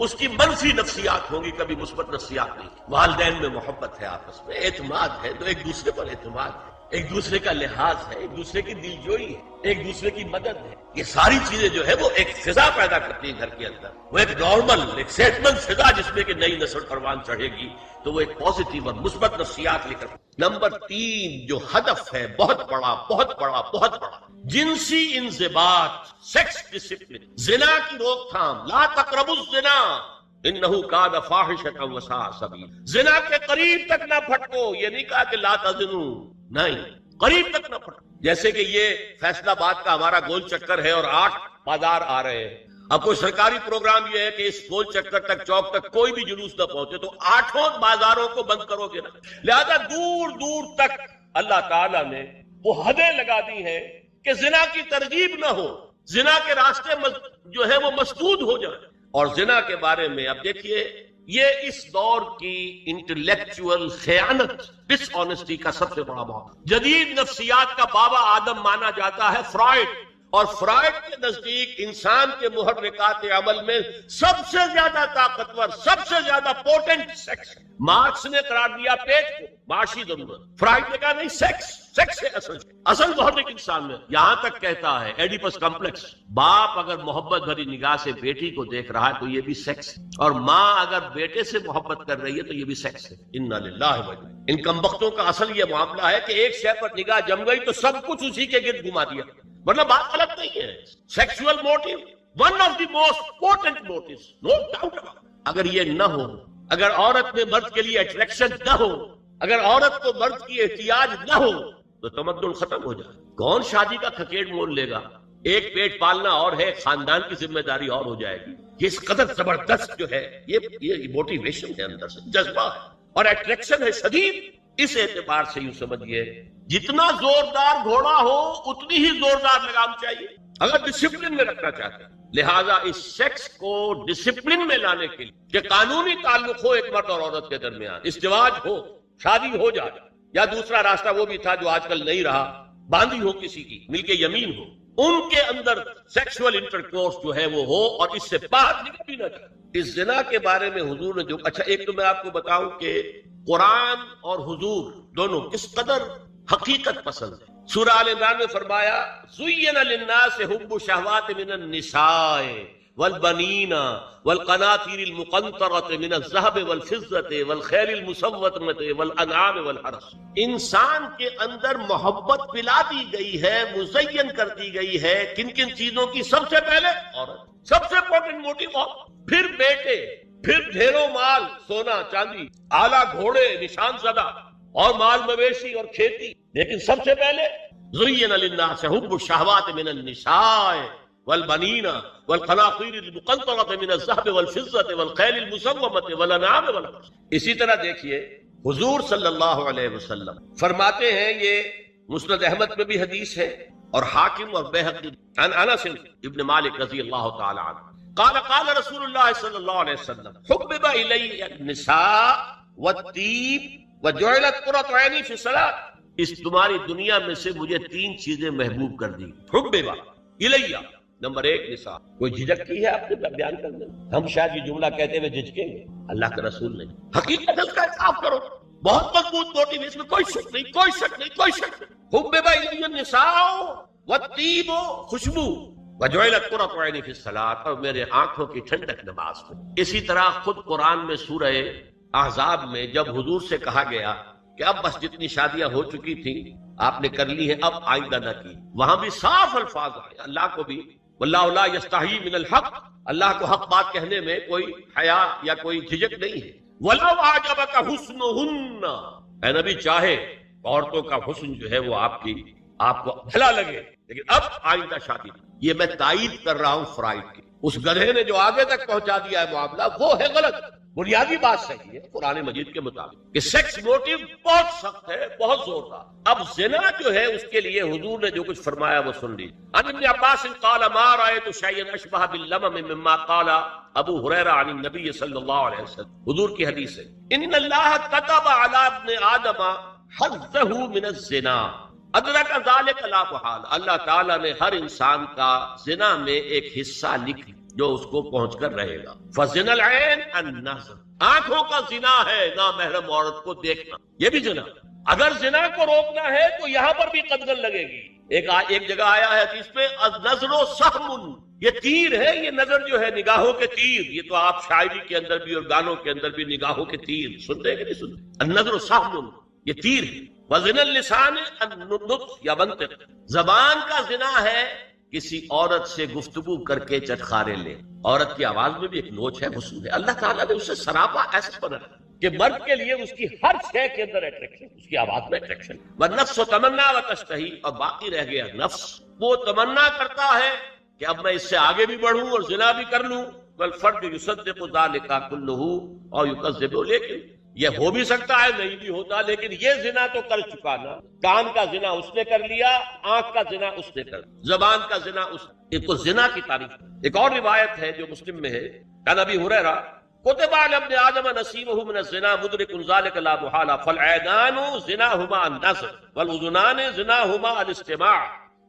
[SPEAKER 3] اس کی منفی نفسیات ہوگی، کبھی مثبت نفسیات نہیں۔ والدین میں محبت ہے، آپس میں اعتماد ہے، تو ایک دوسرے پر اعتماد ہے، ایک دوسرے کا لحاظ ہے، ایک دوسرے کی دلجوئی ہے، ایک دوسرے کی مدد ہے. یہ ساری چیزیں جو ہے وہ ایک فضا پیدا کرتی ہیں گھر کے اندر. وہ ایک نارمل، ایک صحت مند فضا جس میں کہ نئی نسل پروان چڑھے گی تو وہ ایک پازیٹیو اور مثبت نفسیات لے کر. نمبر 3 جو ہدف ہے بہت بڑا بہت بڑا بہت بڑا، جنسی انضباط، سیکس ڈسپلن، زنا کی روک تھام. لا تقربوا الزنا انہو کان فاحشۃ وساء سبیلا. زنا کے قریب تک نہ پھٹکو. یہ نہیں کہا کہ لا تزنوا، نہیں، قریب تک نہ پھٹکو. جیسے کہ یہ فیصل آباد کا ہمارا گول چکر ہے اور 8 بازار آ رہے ہیں. اب کوئی سرکاری پروگرام یہ ہے کہ اس گول چکر تک، چوک تک کوئی بھی جلوس نہ پہنچے تو 8 بازاروں کو بند کرو گے نا. لہذا دور دور تک اللہ تعالیٰ نے وہ حدیں لگا دی ہیں کہ زنا کی ترغیب نہ ہو، زنا کے راستے جو ہے وہ مسدود ہو جائے. اور زنا کے بارے میں اب دیکھیے، یہ اس دور کی انٹلیکچوئل خیانت، ڈس آنیسٹی کا سب سے بڑا موقع. جدید نفسیات کا بابا آدم مانا جاتا ہے فرائڈ، اور فرائڈ کے نزدیک انسان کے محرکات عمل میں سب سے زیادہ طاقتور، سب سے زیادہ پوٹنٹ سیکس. مارکس نے قرار دیا پیٹ کو معاشی ضرورت، فرائڈ نے کہا نہیں، سیکس ہے اصل محرک انسان میں. یہاں تک کہتا ہے ایڈیپس کمپلیکس، باپ اگر محبت بھری نگاہ سے بیٹی کو دیکھ رہا ہے تو یہ بھی سیکس ہے، اور ماں اگر بیٹے سے محبت کر رہی ہے تو یہ بھی سیکس ہے. انا للہ و انا. ان کمبختوں کا اصل یہ معاملہ ہے کہ ایک شے پر نگاہ جم گئی تو سب کچھ اسی کے گرد گھما دیا. مطلب بات غلط نہیں ہے. Sexual motive one of the most important motives, no doubt about. اگر یہ نہ ہو، اگر عورت میں مرد کے لیے اٹریکشن نہ ہو، اگر عورت کو مرد کی احتیاج نہ ہو تو تمدن ختم ہو جائے. کون شادی کا کھکیڑ مول لے گا؟ ایک پیٹ پالنا اور ہے، خاندان کی ذمہ داری اور ہو جائے گی. یہ اس قدر زبردست جو ہے یہ موٹیویشن ہے، اندر سے جذبہ ہے اور اٹریکشن ہے شدید. اس اعتبار سے یوں سمجھیے جتنا زوردار گھوڑا ہو اتنی ہی زوردار لگام چاہیے اگر ڈسپلن میں رکھنا چاہتے ہیں. لہذا اس سیکس کو ڈسپلن میں لانے کے لیے کہ قانونی تعلق ہو ایک مرد اور عورت کے درمیان، ازدواج ہو، شادی ہو جائے، یا دوسرا راستہ وہ بھی تھا جو آج کل نہیں رہا، باندھی ہو کسی کی، مل کے یمین ہو، ان کے اندر سیکسول انٹرکورس جو ہے وہ ہو اور اس سے باہر نکل بھی نہ جائے. اس زنا کے بارے میں حضور نے جو اچھا، ایک تو میں آپ کو بتاؤں کہ قرآن اور حضور دونوں کس قدر حقیقت پسند ہے. سورہ آل عمران میں فرمایا زُيِّنَ لِلنَّاسِ حُبُّ الشَّهَوَاتِ مِنَ النِّسَاءِ وَالْبَنِينَ وَالْقَنَاطِيرِ الْمُقَنطَرَةِ مِنَ الذَّهَبِ وَالْفِضَّةِ وَالْخَيْلِ الْمُسَوَّمَةِ وَالْأَنْعَامِ وَالْحَرْثِ. انسان کے اندر محبت پلا دی گئی ہے، مزین کر دی گئی ہے. کن کن چیزوں کی؟ سب سے پہلے عورت، سب سے امپورٹنٹ موٹیو، پھر بیٹے، پھر ڈھیروں مال، سونا چاندی، اعلیٰ گھوڑے، نشان زدہ، اور مال مویشی اور کھیتی. لیکن سب سے پہلے زُيِّنَ لِلنَّاسِ حُبُّ الشَّهَوَاتِ مِنَ النِّسَاءِ وَالْبَنِينَ وَالْقَنَاطِيرِ الْمُقَنطَرَةِ مِنَ الذَّهَبِ وَالْفِضَّةِ وَالْخَيْلِ الْمُسَوَّمَةِ وَالْأَنْعَامِ وَالْحَرْثِ. اسی طرح دیکھیے حضور صلی اللہ علیہ وسلم فرماتے ہیں، یہ مسند احمد میں بھی حدیث ہے اور حاکم اور بیہقی، عن انس ابن مالک رضی اللہ تعالی عنہ قال قال رسول اللہ صلی اللہ علیہ وسلم حبب الی النساء والطیب وجعلت قرۃ عینی فی الصلاۃ. اس تمہاری دنیا میں سے مجھے 3 چیزیں محبوب کر دی. حبب الی، نمبر 1 نساء. کوئی جھجک کی ہے آپ نے بیان کرنے میں؟ ہم شاید یہ جملہ کہتے ہوئے جھجکیں گے، اللہ کے رسول نے حقیقت اس کا احساس کرو. بہت مضبوط موٹیو، اس میں کوئی شک نہیں، کوئی شک نہیں، کوئی شک نہیں. حبب الی النساء والطیب، خوشبو، وجعلت قرۃ عینی فی الصلاۃ، اور میرے آنکھوں کی ٹھنڈک نماز میں. اسی طرح خود قرآن میں سورہ احزاب میں جب حضور سے کہا گیا کہ اب بس جتنی شادیاں ہو چکی تھیں آپ نے کر لی ہیں، اب آئندہ نہ کی، وہاں بھی صاف الفاظ آئے. اللہ کو بھی واللہ لا یستحیی من الحق، اللہ کو حق بات کہنے میں کوئی حیا یا کوئی جھجک نہیں ہے. وَلَوْ أَعْجَبَكَ حُسْنُهُنَّ، اے نبی چاہے عورتوں کا حسن جو ہے وہ آپ کو بھلا لگے، لیکن اب آئندہ شادی. یہ میں تائید کر رہا ہوں فرائڈ کی. اس گدھے نے جو آگے تک پہنچا دیا ہے معاملہ وہ ہے غلط. بنیادی بات صحیح ہے قرآن مجید کے مطابق کہ سیکس موٹیو بہت سخت ہے، بہت زوردار. اب زنا جو ہے اس کے لیے حضور نے جو کچھ فرمایا وہ سن لیجیے. عن ابن عباس قال ما رأيت شيئا اشبه باللمم مما قال ابو هريرة عن النبي صلی اللہ علیہ وسلم. حضور کی حدیث ہے ان اللہ كتب على ابن آدم حظه من الزنا ادرک ذلك لا محال. اللہ تعالیٰ نے ہر انسان کا زنا میں ایک حصہ لکھ جو اس کو پہنچ کر رہے گا. فزنا العین النظر، آنکھوں کا زنا ہے نامحرم عورت کو دیکھنا، یہ بھی زنا. اگر زنا کو روکنا ہے تو یہاں پر بھی قدغن لگے گی. ایک جگہ آیا ہے حدیث میں النظر سہم، یہ تیر ہے، یہ نظر جو ہے نگاہوں کے تیر. یہ تو آپ شاعری کے اندر بھی اور گانوں کے اندر بھی نگاہوں کے تیر سنتے ہیں کہ نہیں سنتے؟ النظر سہم، یہ تیر ہے. وزن اللسان النطق یا منطق، زبان کا زنا ہے کسی عورت سے گفتگو کر کے چٹخارے لے. عورت کی آواز میں بھی ایک نوچ ہے، حسن ہے. اللہ تعالیٰ نے اسے سراپا ایسا بنا کہ مرد کے لیے اس کی ہر شے کے اندر اٹریکشن، اس کی آواز میں اٹریکشن. والنفس تمنا وتشتہی، اور باقی رہ گیا نفس، وہ تمنا کرتا ہے کہ اب میں اس سے آگے بھی بڑھوں اور زنا بھی کر لوں. والفرد یصدق ذلک کلہ اور یکذب، لیکن یہ ہو بھی سکتا ہے نہیں بھی ہوتا، لیکن یہ زنا تو کر چکا نا. کان کا زنا اس نے کر لیا، آنکھ کا زنا اس نے کر، زبان کا زنا اس نے. ایک تو زنا کی تعریف. ایک اور روایت ہے جو مسلم میں ہے، عن ابی ہریرہ کتب علی ابن آدم نصیبہ من الزنا مدرک ذلک لا محالہ فالعینان زناہما النظر والاذنان زناہما الاستماع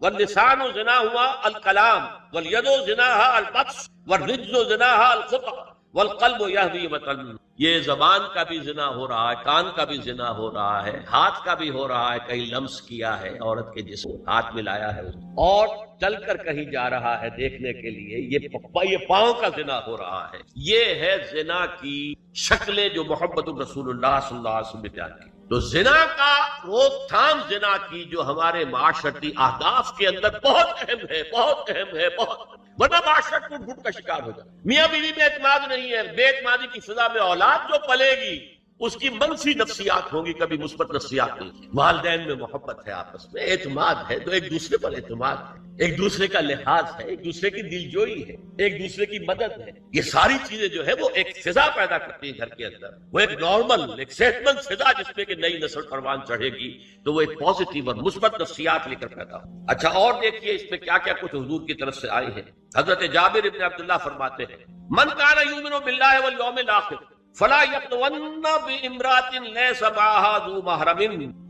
[SPEAKER 3] واللسان زناہما الکلام والید زناہا البطش والرجل زناہا الخطأ والقلب یہوی وطن. یہ زبان کا بھی زنا ہو رہا ہے، کان کا بھی زنا ہو رہا ہے، ہاتھ کا بھی ہو رہا ہے، کہیں لمس کیا ہے عورت کے جسم، ہاتھ ملایا ہے اور چل کر کہیں جا رہا ہے دیکھنے کے لیے، یہ پاؤں کا زنا ہو رہا ہے. یہ ہے زنا کی شکلیں جو محمد الرسول اللہ صلی اللہ علیہ وسلم نے بیان کی. تو زنا کا روک تھام، زنا کی جو ہمارے معاشرتی اہداف کے اندر بہت اہم ہے، بہت اہم ہے، بہت، ورنہ معاشرت ٹوٹ پھوٹ کا شکار ہو جائے. میاں بیوی میں اعتماد نہیں ہے، بے اعتمادی کی فضا میں اولاد جو پلے گی اس کی منفی نفسیات ہوں گی، کبھی مثبت نفسیات نہیں. والدین میں محبت ہے، آپس میں اعتماد ہے، تو ایک دوسرے پر اعتماد ہے، ایک دوسرے کا لحاظ ہے، ایک دوسرے کی دل جوئی ہے، ایک دوسرے کی مدد ہے. یہ ساری چیزیں جو ہے وہ ایک فضا پیدا کرتی ہیں گھر کے اندر. وہ ایک نارمل، ایک صحت مند فضا جس میں کہ نئی نسل پروان چڑھے گی تو وہ ایک پازیٹیو اور مثبت نفسیات لے کر پیدا ہو. اچھا اور دیکھیے اس میں کیا کیا کچھ حضور کی طرف سے آئے ہیں. حضرت جابر ابن عبداللہ فرماتے ہیں من کان یؤمن باللہ والیوم الاخر فلا یخلون بامرأۃ لیس معها ذو محرم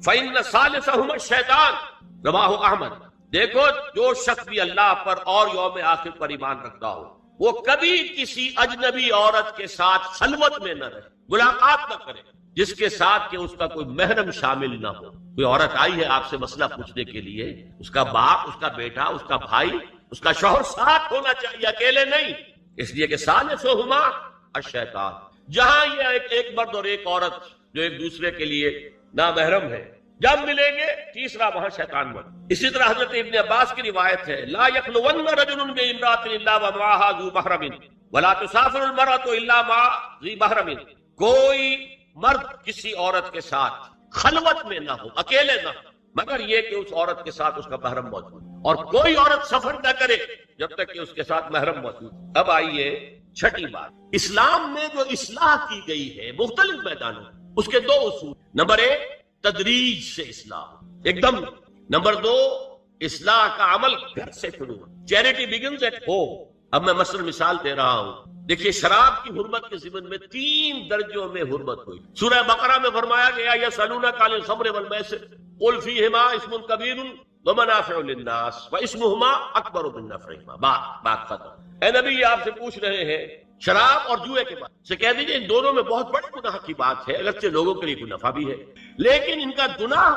[SPEAKER 3] فإن ثالثهما الشیطان. رواہ احمد. دیکھو جو شخص بھی اللہ پر اور یوم آخر پر ایمان رکھتا ہو وہ کبھی کسی اجنبی عورت کے ساتھ خلوت میں نہ رہے، ملاقات نہ کرے جس کے ساتھ کہ اس کا کوئی محرم شامل نہ ہو. کوئی عورت آئی ہے آپ سے مسئلہ پوچھنے کے لیے، اس کا باپ، اس کا بیٹا، اس کا بھائی، اس کا شوہر ساتھ ہونا چاہیے، اکیلے نہیں. اس لیے کہ ثالثہما الشیطان. جہاں یہ ایک مرد اور ایک عورت جو ایک دوسرے کے لیے نامحرم ہے، جب ملیں گے تیسرا وہاں شیطان بن. اسی طرح حضرت ابن عباس کی روایت ہے لا یخلون رجل بامرأۃ الا ومعها ذو محرم ولا تسافر المرأة الا مع ذی محرم. کوئی مرد کسی عورت کے ساتھ خلوت میں نہ ہو، اکیلے نہ ہو، مگر یہ کہ اس عورت کے ساتھ اس کا محرم موجود، اور کوئی عورت سفر نہ کرے جب تک کہ اس کے ساتھ محرم موجود. اب آئیے چھٹی بات، اسلام میں جو اصلاح کی گئی ہے مختلف میدانوں، اس کے دو اصول. نمبر ایک تدریج سے اصلاح ایک دم. نمبر دو اصلاح کا عمل گھر سے شروع. Charity begins at home. اب میں مثلا مثال دے رہا ہوں. دیکھیے شراب کی حرمت کے ضمن میں 3 درجوں میں حرمت ہوئی. سورہ بقرہ میں فرمایا گیا یسألونک عن الخمر والمیسر قل فیہما اسم کبیر ومنافع للناس واسمہما اکبر من نفعہما. بات ختم. اے نبی یہ آپ سے پوچھ رہے ہیں شراب اور جوئے کے بارے سے، کہہ دیجئے ان دونوں میں بہت بڑے گناہ کی بات ہے، اگرچہ لوگوں کے لیے کوئی نفع بھی ہے، لیکن ان کا گناہ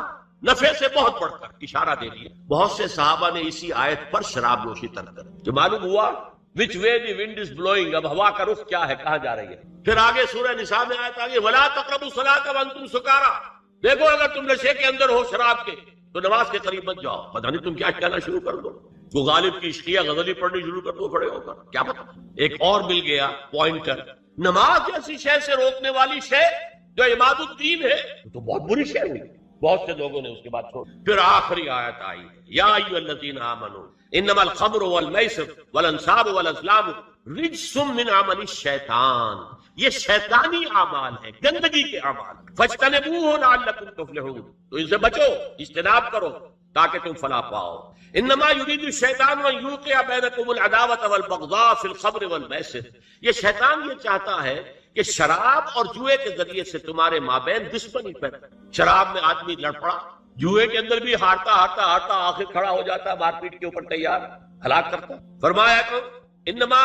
[SPEAKER 3] نفع سے بہت بڑھ کر. اشارہ دے دیا بہت سے صحابہ نے اسی آیت پر شراب نوشی ترک کر. جو معلوم ہوا which way the wind is blowing، اب ہوا کا رخ کیا ہے، کہاں جا رہی ہے. پھر آگے سورہ نساء میں آیت آگے ولا تقربوا الصلاۃ وانتم سکارى. دیکھو اگر تم نشے کے اندر ہو شراب کے تو نماز کے قریب مت جاؤ. پتہ نہیں تم کیا کہنا شروع کر دو، وہ غالب کی عشقیہ غزلی پڑھنی شروع کر دو کھڑے ہو کر، کیا پتہ. ایک اور مل گیا پوائنٹر، نماز جیسی شے سے روکنے والی شے جو عماد الدین ہے تو بہت بری شے ہوئی. بہت سے لوگوں نے اس کے بعد چھوڑ. پھر آخری آیت آئی یا ایھا الذین آمنوا انما الخمر والمیسر والانصاب والازلام رجس من عمل الشیطان. یہ شیطانی اعمال ہے، گندگی کے اعمال. فاجتنبوہ لعلکم تفلحون. تو ان سے بچو، اجتناب کرو تاکہ تم فلاح پاؤ. انما یرید الشیطان ان یوقع بینکم العداوۃ والبغضاء فی الخمر والمیسر. یہ شیطان یہ چاہتا ہے کہ شراب اور جوئے کے ذریعے سے تمہارے مابین دشمنی پیدا. شراب میں آدمی لڑ پڑا، جوئے کے اندر بھی ہارتا ہارتا ہارتا آخر کھڑا ہو جاتا، مار پیٹ کے اوپر تیار، ہلاک کرتا. فرمایا کہ انما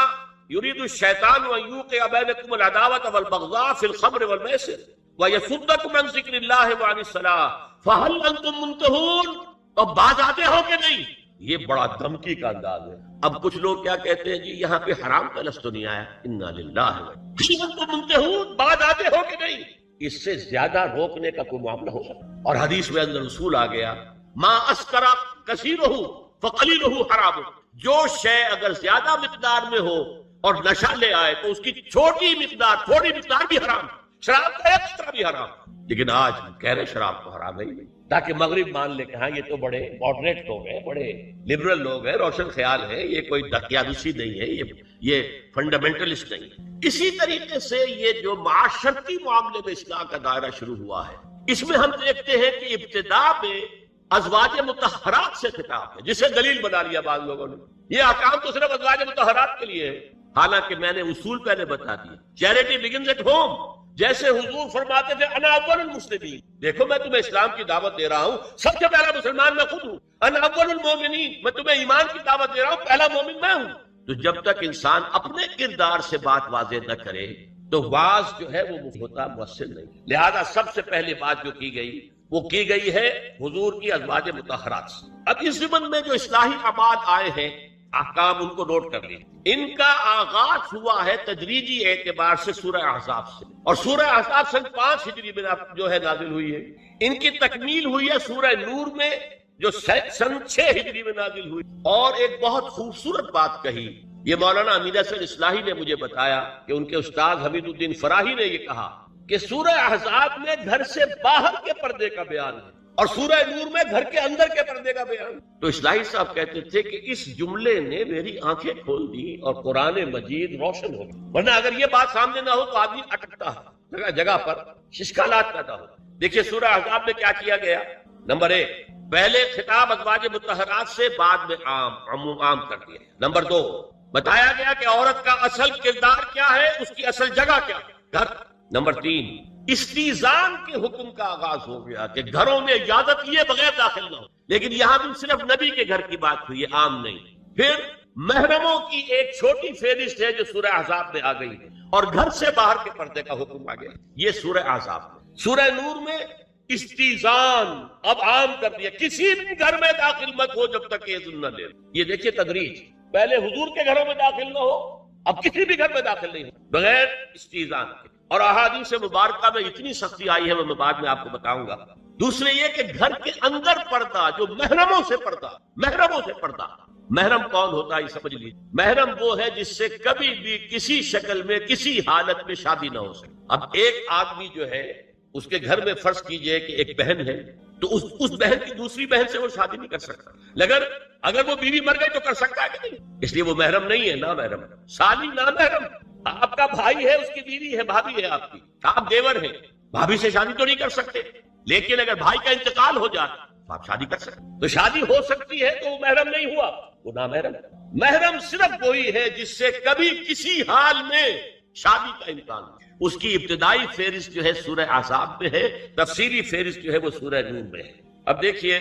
[SPEAKER 3] یرید الشیطان ان یوقع بینکم العداوۃ والبغضاء فی الخمر والمیسر وَيَصُدَّكُمْ عَنْ ذِكْرِ اللَّهِ وَعَنِ الصَّلَاةِ فَهَلْ أَنْتُمْ مُنْتَهُونَ؟ اب باز آتے ہو کہ نہیں؟ یہ بڑا دھمکی کا انداز ہے۔ اب کچھ لوگ کیا کہتے ہیں جی یہاں پہ حرام کا لفظ تو نہیں آیا، اِنَّا لِلَّهِ وَإِنَّا أَنْتُمْ مُنْتَهُونَ، باز آتے ہو کہ نہیں؟ اس سے زیادہ روکنے کا کوئی معاملہ ہو سکتا، اور حدیث میں اندر اصول آ گیا ما اسکر کثیرہ فقلیلہ حرام، جو شے اگر زیادہ مقدار میں ہو اور نشہ لے آئے تو اس کی چھوٹی مقدار بھی حرام، شراب کا ایک قطرہ بھی حرام۔ لیکن آج ہم کہہ رہے شراب تو حرام ہے ہی نہیں، تاکہ مغرب مان لے کہ ہاں یہ تو بڑے ماڈریٹ لوگ ہیں، بڑے لبرل لوگ ہیں، روشن خیال ہے، یہ کوئی دقیانوسی نہیں ہے، یہ فنڈامنٹلسٹ نہیں ہے۔ اسی طریقے سے یہ جو معاشرتی معاملے میں اصلاح کا دائرہ شروع ہوا ہے، اس میں ہم دیکھتے ہیں کہ ابتدا میں ازواج مطہرات سے خطاب ہے، جسے دلیل بنا لیا بعض لوگوں نے، یہ احکام تو صرف ازواج مطہرات کے لیے ہے، حالانکہ میں نے اصول پہلے بتا دیے، چیریٹی بگنز ایٹ ہوم، جیسے حضور فرماتے تھے انا اول المسلمین، دیکھو میں تمہیں اسلام کی دعوت دے رہا ہوں، سب سے پہلا مسلمان میں خود ہوں، انا اول المومنین، میں تمہیں ایمان کی دعوت دے رہا ہوں، پہلا مومن میں ہوں۔ تو جب تک انسان اپنے کردار سے بات واضح نہ کرے تو واز جو ہے وہ ہوتا مؤثر نہیں، لہذا سب سے پہلی بات جو کی گئی وہ کی گئی ہے حضور کی ازواج مطہرات سے۔ اب اس ضمن میں جو اصلاحی اعمال آئے ہیں، احکام ان کو نوٹ کر لیں، ان کا آغاز ہوا ہے تدریجی اعتبار سے سورہ احزاب سے، اور سورہ احزاب سن 5 ہجری میں جو ہے نازل ہوئی ہے، ان کی تکمیل ہوئی ہے سورہ نور میں جو سن 6 ہجری میں نازل ہوئی۔ اور ایک بہت خوبصورت بات کہی، یہ مولانا امین حسن اصلاحی نے مجھے بتایا کہ ان کے استاد حمید الدین فراہی نے یہ کہا کہ سورہ احزاب میں گھر سے باہر کے پردے کا بیان ہے اور سورہ نور میں گھر کے اندر کے پردے کا بیان۔ تو اصلاحی صاحب کہتے تھے کہ اس جملے نے میری آنکھیں کھول دی اور قرآن مجید روشن ہو گیا، ورنہ اگر یہ بات سامنے نہ ہو تو آدمی اٹکتا ہے، جگہ جگہ پر اشکالات پیدا ہو۔ دیکھیے سورہ احزاب میں کیا کیا گیا، نمبر 1 پہلے خطاب ازواج مطہرات سے، بعد میں عام کر دیا۔ نمبر 2 بتایا گیا کہ عورت کا اصل کردار کیا ہے، اس کی اصل جگہ کیا ہے، گھر۔ نمبر 3 استیزان کے حکم کا آغاز ہو گیا کہ گھروں میں اجازت لیے بغیر داخل نہ ہو، لیکن یہاں بھی صرف نبی کے گھر کی بات ہوئی ہے، عام نہیں۔ پھر محرموں کی ایک چھوٹی فہرست ہے جو سورہ احزاب میں آ گئی ہے، اور گھر سے باہر کے پردے کا حکم آ گیا، یہ سورہ احزاب میں۔ سورہ نور میں استیزان اب عام کر دیا، کسی بھی گھر میں داخل مت ہو جب تک اذن نہ لے۔ یہ دیکھیے تدریج، پہلے حضور کے گھروں میں داخل نہ ہو، اب کسی بھی گھر میں داخل نہیں ہو بغیر استیزان کے۔ اور احادیث مبارکہ میں اتنی سختی آئی ہے، میں بعد میں آپ کو بتاؤں گا۔ دوسرے یہ کہ گھر کے اندر پردہ، جو محرموں سے پردہ، محرم کون ہوتا ہے یہ سمجھ لیجیے، محرم وہ ہے جس سے کبھی بھی کسی شکل میں کسی حالت میں شادی نہ ہو سکے۔ اب ایک آدمی جو ہے اس کے گھر میں فرض کیجئے کہ ایک بہن ہے، تو اس بہن کی دوسری بہن سے وہ شادی نہیں کر سکتا، لیکن اگر وہ بیوی مر گئی تو کر سکتا ہے کہ نہیں؟ اس لیے وہ محرم نہیں ہے، نامحرم، سالی نامحرم۔ آپ کا بھائی ہے، اس کی بیوی ہے، بھابھی ہے آپ کی، آپ دیور ہیں، بھابھی سے شادی تو نہیں کر سکتے، لیکن اگر بھائی کا انتقال ہو جائے تو آپ شادی کر سکتے، تو شادی ہو سکتی ہے تو وہ محرم نہیں ہوا، وہ نامحرم۔ محرم صرف وہی ہے جس سے کبھی کسی حال میں شادی کا امکان ہو۔ اس کی ابتدائی فہرست جو ہے سورہ احزاب میں ہے، تفصیلی فہرست جو ہے وہ سورہ نور میں ہے۔ اب دیکھیے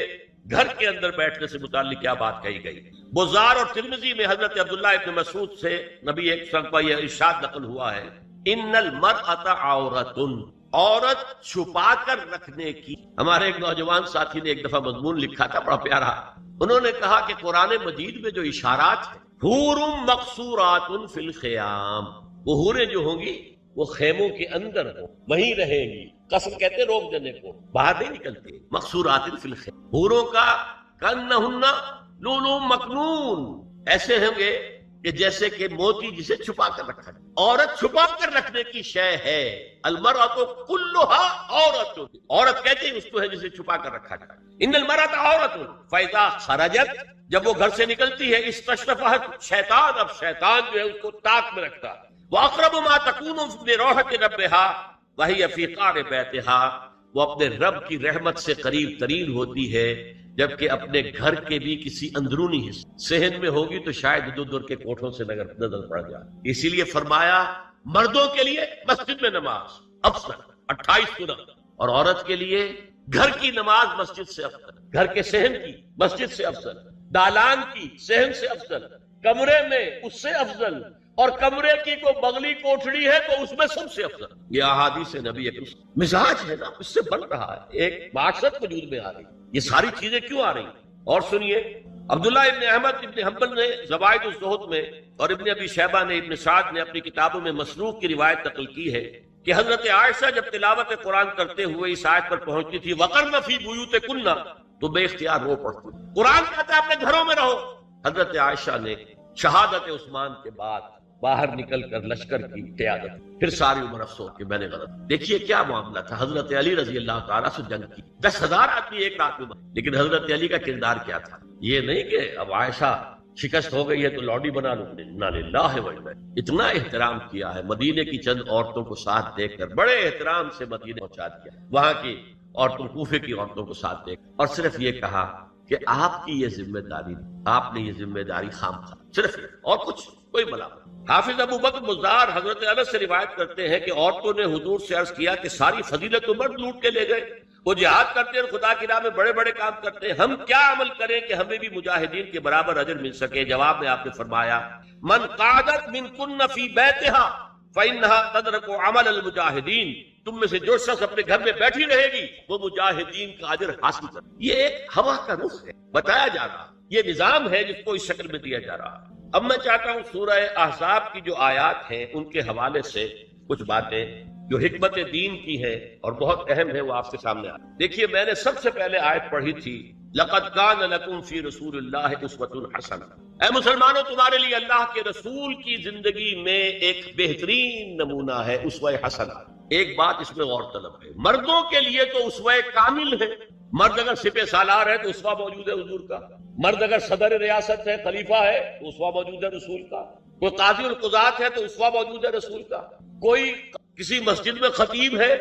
[SPEAKER 3] گھر کے اندر بیٹھنے سے متعلق کیا بات کہی گئی۔ بزار اور ترمذی میں حضرت عبداللہ ابن مسعود سے نبی ایک کا یہ ارشاد نقل ہوا ہے، ان المرأۃ عورۃ، عورت چھپا کر رکھنے کی۔ ہمارے ایک نوجوان ساتھی نے ایک دفعہ مضمون لکھا تھا بڑا پیارا، انہوں نے کہا کہ قرآن مجید میں جو اشارات ہیں، حور مقصورات فی الخیام، وہ حوریں جو ہوں گی وہ خیموں کے اندر ہوں، وہیں رہیں گی، قصر کہتے روک دینے کو، باہر نہیں نکلتی، مقصورات فی الخیام، حوروں کا کانہن لؤلؤ مکنون، ایسے ہوں گے کہ جیسے کہ موتی جسے چھپا کر رکھا ہے۔ عورت چھپا کر رکھنے کی شے ہے، المرأۃ کلھا عورۃ، عورت کہتے ہیں اس کو ہے جسے چھپا کر رکھا جائے۔ ان المرأۃ عورۃ فاذا خرجت، جب وہ گھر سے نکلتی ہے، استشرفھا شیطان، اب شیطان جو ہے اس کو طاق میں رکھتا ہے۔ وَأَقْرَبُ مَا تَكُونُ بِرَوْحَةِ رَبِّهَا وَهِيَ فِي قَعْرِ بَيْتِهَا، وہ اپنے رب کی رحمت سے قریب ترین ہوتی ہے جبکہ اپنے گھر کے بھی کسی اندرونی حصے صحن میں ہوگی تو شاید ادھر ادھر کے کوٹھوں سے نظر پڑ جائے۔ اسی لیے فرمایا مردوں کے لیے مسجد میں نماز افضل 28 گنا، اور عورت کے لیے گھر کی نماز مسجد سے افضل، گھر کے صحن کی مسجد سے افضل، دالان کی صحن سے افضل، کمرے میں اس سے افضل، اور کمرے کی کوئی بغلی کوٹڑی ہے تو اس میں سب سے افضل. یہ احادیث نبی اکرم مزاج ہے نا، اس سے بن رہا ہے، ایک معاشرت وجود میں آ رہی. یہ ساری چیزیں کیوں آ رہی ہیں؟ اور سنیے، عبداللہ ابن احمد ابن حنبل نے زوائد الزہد میں اور ابن ابی شیبہ نے، ابن سعد نے اپنی کتابوں میں مسروق کی روایت نقل کی ہے کہ حضرت عائشہ جب تلاوت قرآن کرتے ہوئے اس آیت پر پہنچتی تھی وَقَرْنَ فِي بُيُوتِكُنَّ، تو بے اختیار رو پڑتی. قرآن کہتا ہے اپنے گھروں میں رہو. حضرت عائشہ نے شہادت عثمان کے بعد باہر نکل کر لشکر کی قیادت، پھر ساری عمر افسوس کہ میں نے غلط. دیکھیے کیا معاملہ تھا. حضرت علی رضی اللہ تعالیٰ سے جنگ کی، 10,000 آدمی ایک رات میں مر. لیکن حضرت علی کا کردار کیا تھا؟ یہ نہیں کہ اب عائشہ شکست ہو گئی ہے تو لوڈی بنا لو. انا للہ و انا الیہ. اتنا احترام کیا ہے، مدینے کی چند عورتوں کو ساتھ دے کر بڑے احترام سے مدینے پہنچا دیا، وہاں کی عورتوں، کوفے کی عورتوں کو ساتھ دے کر، اور صرف یہ کہا کہ آپ کی یہ ذمہ داری، آپ نے یہ ذمہ داری خام کھا، صرف یہ، اور کچھ کوئی ملامت. حافظ ابو بکر بزار حضرت انس سے روایت کرتے ہیں کہ عورتوں نے حضور سے عرض کیا کہ ساری فضیلت تو مرد لوٹ کے لے گئے، وہ جہاد کرتے ہیں، خدا کی راہ میں بڑے بڑے کام کرتے ہیں، ہم کیا عمل کریں کہ ہمیں بھی مجاہدین کے برابر اجر مل سکے؟ جواب میں آپ نے فرمایا من قعدت منکن فی بیتہا فانہا تدرک عمل المجاہدین، تم میں سے جو شخص اپنے گھر میں بیٹھی رہے گی وہ مجاہدین کا اجر حاصل کرے. یہ ایک ہوا کا رخ ہے، بتایا جا رہا، یہ نظام ہے جس کو اس شکل میں دیا جا رہا. اب میں چاہتا ہوں سورہ احزاب کی جو آیات ہیں ان کے حوالے سے کچھ باتیں جو حکمت دین کی ہیں اور بہت اہم ہے وہ آپ کے سامنے آئے. دیکھیے، میں نے سب سے پہلے آیت پڑھی تھی لَقَدْ كَانَ لَكُمْ فِي رَسُولِ اللَّهِ أُسْوَةٌ حَسَنَةٌ. اے مسلمانوں، تمہارے لیے اللہ کے رسول کی زندگی میں ایک بہترین نمونہ ہے، اسوہ حسنہ. ایک بات اس میں غور طلب ہے، مردوں کے لیے تو اسوہ کامل ہے. مرد اگر سپہ سالار ہے تو اسوہ موجود ہے حضور کا، مرد اگر صدر ریاست ہے، خلیفہ ہے تو اسوہ موجود ہے رسول کا، کوئی قاضی القضات ہے تو اسوہ موجود ہے رسول کا، کوئی کسی مسجد میں خطیب ہے،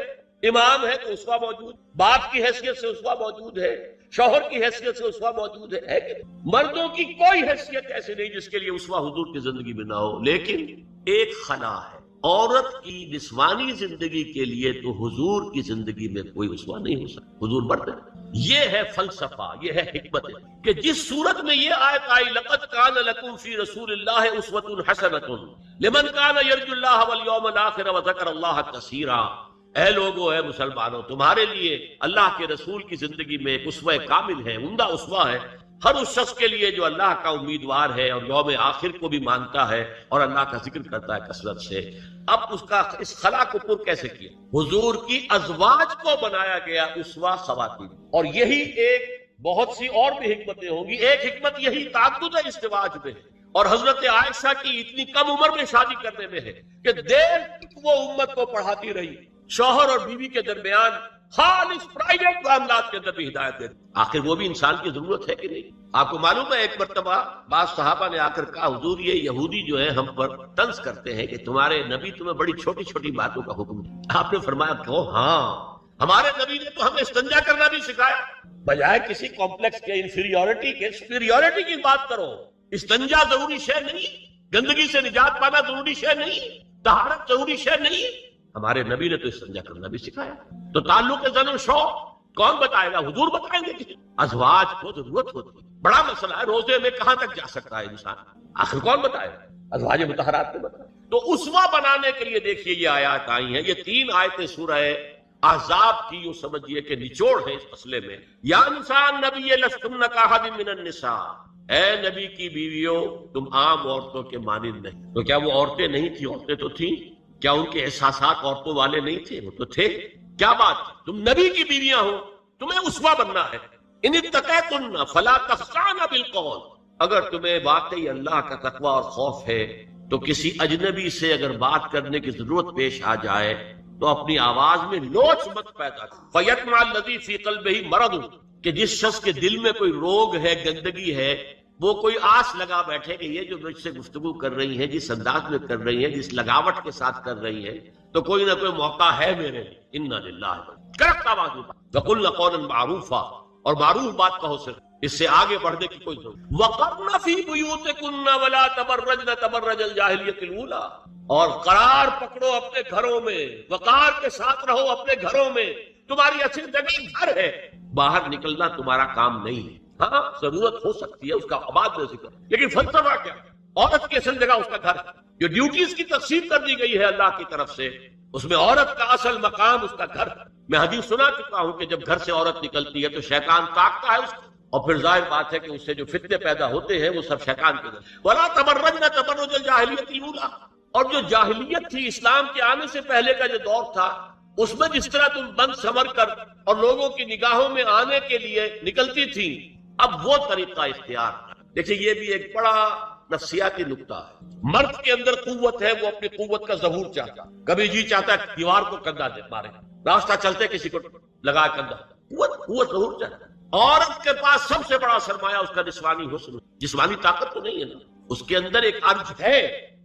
[SPEAKER 3] امام ہے تو اسوہ موجود، باپ کی حیثیت سے اسوہ موجود ہے، شوہر کی حیثیت سے اسوہ موجود ہے کہ مردوں کی کوئی حیثیت ایسے نہیں جس کے لیے اسوہ حضور کی زندگی میں نہ ہو. لیکن ایک خلا ہے، عورت کی جسمانی زندگی کے لیے تو حضور کی زندگی میں کوئی اسوہ نہیں ہو سکتا. حضور مرد ہے. یہ ہے فلسفہ، یہ ہے حکمت کہ جس صورت میں یہ آیت آئی لَقَدْ كَانَ لَكُمْ فِي رَسُولِ اللَّهِ أُسْوَةٌ حَسَنَةٌ لِمَنْ كَانَ يَرْجُو اللَّهَ وَالْيَوْمَ الْآخِرَ وَذَكَرَ اللَّهَ كَثِيرًا. اے لوگو، اے مسلمانوں، تمہارے لیے اللہ کے رسول کی زندگی میں ایک اسوہ کامل ہے، عمدہ اسوہ ہے ہر اس شخص کے لیے جو اللہ کا امیدوار ہے اور یوم آخر کو بھی مانتا ہے اور اللہ کا ذکر کرتا ہے کثرت سے. اب اس کا اس خلا کو پر کیسے کیا؟ حضور کی ازواج کو بنایا گیا اسوہ خواتین. اور یہی ایک بہت سی اور بھی حکمتیں ہوں گی. ایک حکمت یہی تعدد ہے ازدواج میں، اور حضرت عائشہ کی اتنی کم عمر میں شادی کرنے میں ہے کہ دیر تک وہ امت کو پڑھاتی رہی، شوہر اور بیوی کے درمیان خالص پرائیویٹ معاملات کے اندر بھی ہدایت دیتی. آخر وہ بھی انسان کی ضرورت ہے کہ نہیں؟ آپ کو معلوم ہے ایک مرتبہ بعض صحابہ نے آ کر کہا حضور یہ یہودی جو ہے ہم پر طنز کرتے ہیں کہ تمہارے نبی تمہیں بڑی چھوٹی چھوٹی باتوں کا حکم دیا. آپ نے فرمایا کہ ہاں، ہمارے نبی نے تو ہمیں استنجا کرنا بھی سکھایا. بجائے کسی کمپلیکس کے انفیریورٹی کے سپیریورٹی کی بات کرو. استنجا ضروری شے نہیں، گندگی سے نجات پانا ضروری شے نہیں، طہارت ضروری شے نہیں. ہمارے نبی نے تو استنجا کرنا بھی سکھایا. تو تعلق زن و شوق کون بتائے گا؟ حضور بتائیں گے. ازواج کو ضرورت ہوتی ہے. بڑا مسئلہ ہے، روزے میں کہاں تک جا سکتا ہے انسان؟ آخر کون بتائے گا؟ ازواج مطہرات نے بتایا. تو اسوہ بنانے کے لیے دیکھیے یہ آیات آئی ہیں. یہ 3 آیتیں سورہ احزاب کی یوں سمجھیے کہ نچوڑ ہے اس مسئلے میں. یا انسان نبی لستن کاحد من النساء، اے نبی کی بیویوں تم عام عورتوں کے مانند نہیں. تو کیا وہ عورتیں نہیں تھیں؟ عورتیں تو تھیں. کیا ان کے احساسات عورتوں والے نہیں تھے؟ وہ تو تھے. کیا بات، تم نبی کی بیویاں ہو، تمہیں اسوہ بننا ہے. ان اتقیتن فلا تخضعن بالقول، اگر تمہیں واقعی اللہ کا تقوی اور خوف ہے تو کسی اجنبی سے اگر بات کرنے کی ضرورت پیش آ جائے تو اپنی آواز میں لوچ مت پیدا کر. فیطمع الذی فی قلبہ مرض، کہ جس شخص کے دل میں کوئی روگ ہے، گندگی ہے، وہ کوئی آس لگا بیٹھے کہ یہ جو مجھ سے گفتگو کر رہی ہیں، جس انداز میں کر رہی ہیں، جس لگاوٹ کے ساتھ کر رہی ہیں، تو کوئی نہ کوئی موقع ہے میرے لیے. انا للہ کرپٹ آواز میں وقلنا قولا معروفا، اور معروف بات کہو. صرف اس سے آگے بڑھنے کی کوئی ضرورت. وقرن فی بیوتکن ولا تبرجن تبرج الجاہلیۃ الاولی، اور قرار پکڑو اپنے گھروں میں، وقار کے ساتھ رہو اپنے گھروں میں. تمہاری اصل جگہ گھر ہے، باہر نکلنا تمہارا کام نہیں ہے. ہاں ضرورت ہو سکتی ہے اس کا بعد میں ذکر، لیکن فلسفہ کیا؟ عورت کی اصل جگہ اس کا گھر ہے. جو ڈیوٹیز کی تقسیم کر دی گئی ہے اللہ کی طرف سے، اس میں عورت کا اصل مقام اس کا گھر. میں حدیث سنا چکا ہوں کہ جب گھر سے عورت نکلتی ہے تو شیطان تاکتا ہے اس کو، اور پھر ظاہر بات ہے کہ اس سے جو فتنے پیدا ہوتے ہیں وہ سب شیطان کے ذریعے. وَلَا تَبَرَّجْنَ تَبَرُّجَ الْجَاهِلِيَّةِ الْأُولَىٰ، اور جو جاہلیت تھی، اسلام کے آنے سے پہلے کا جو دور تھا، اس میں جس طرح تم بند سمر کر اور لوگوں کی نگاہوں میں آنے کے لیے نکلتی تھی، اب وہ طریقہ اختیار کر. دیکھیں یہ بھی ایک بڑا نفسیاتی نکتہ ہے. مرد کے اندر قوت ہے، وہ اپنی قوت کا ظہور چاہتا ہے. کبھی جی چاہتا ہے دیوار کو کندھا دے مارے، راستہ چلتے کسی کو لگا کندھا. قوت ظہور چاہتا ہے. عورت کے پاس سب سے بڑا سرمایہ اس کا جسمانی حسن، جسمانی طاقت تو نہیں ہے نا، اس کے اندر ایک ارج ہے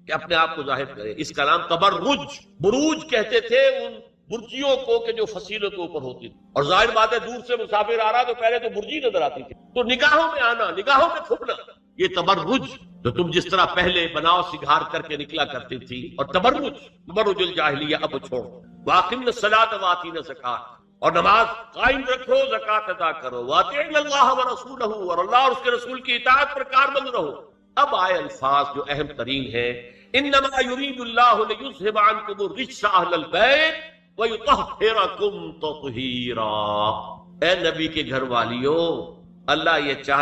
[SPEAKER 3] کہ اپنے آپ کو ظاہر کرے. اس کا نام تبرج، بروج کہتے تھے ان برجیوں کو کہ جو فصیلوں کے اوپر ہوتی تھی. اور ظاہر بات ہے دور سے مسافر آ رہا تو پہلے تو برجی نظر آتی تھی، تو نگاہوں میں آنا، نگاہوں میں کھپنا، یہ تبرج. تو تم جس طرح پہلے بناؤ سگھار کر کے نکلا کرتی تھی، اور تبرج الجاہلیہ اب چھوڑ. وَأَقِمْنَ الصَّلَاةَ وَآتِينَ الزَّكَاةَ، اور نماز قائم رکھو، زکات ادا کرو. وَأَطِيعْنَ اللَّهَ وَرَسُولَهُ، اور اللہ اور اس کے رسول کی اطاعت پر کاربند رہو. اب آئے الفاظ جو اہم ترین ہیں. انما يريد الله ليذهب عنكم الرجس اهل البيت ويطهركم تطهيرا. اے نبی کے گھر والیو، اللہ یہ چاہتا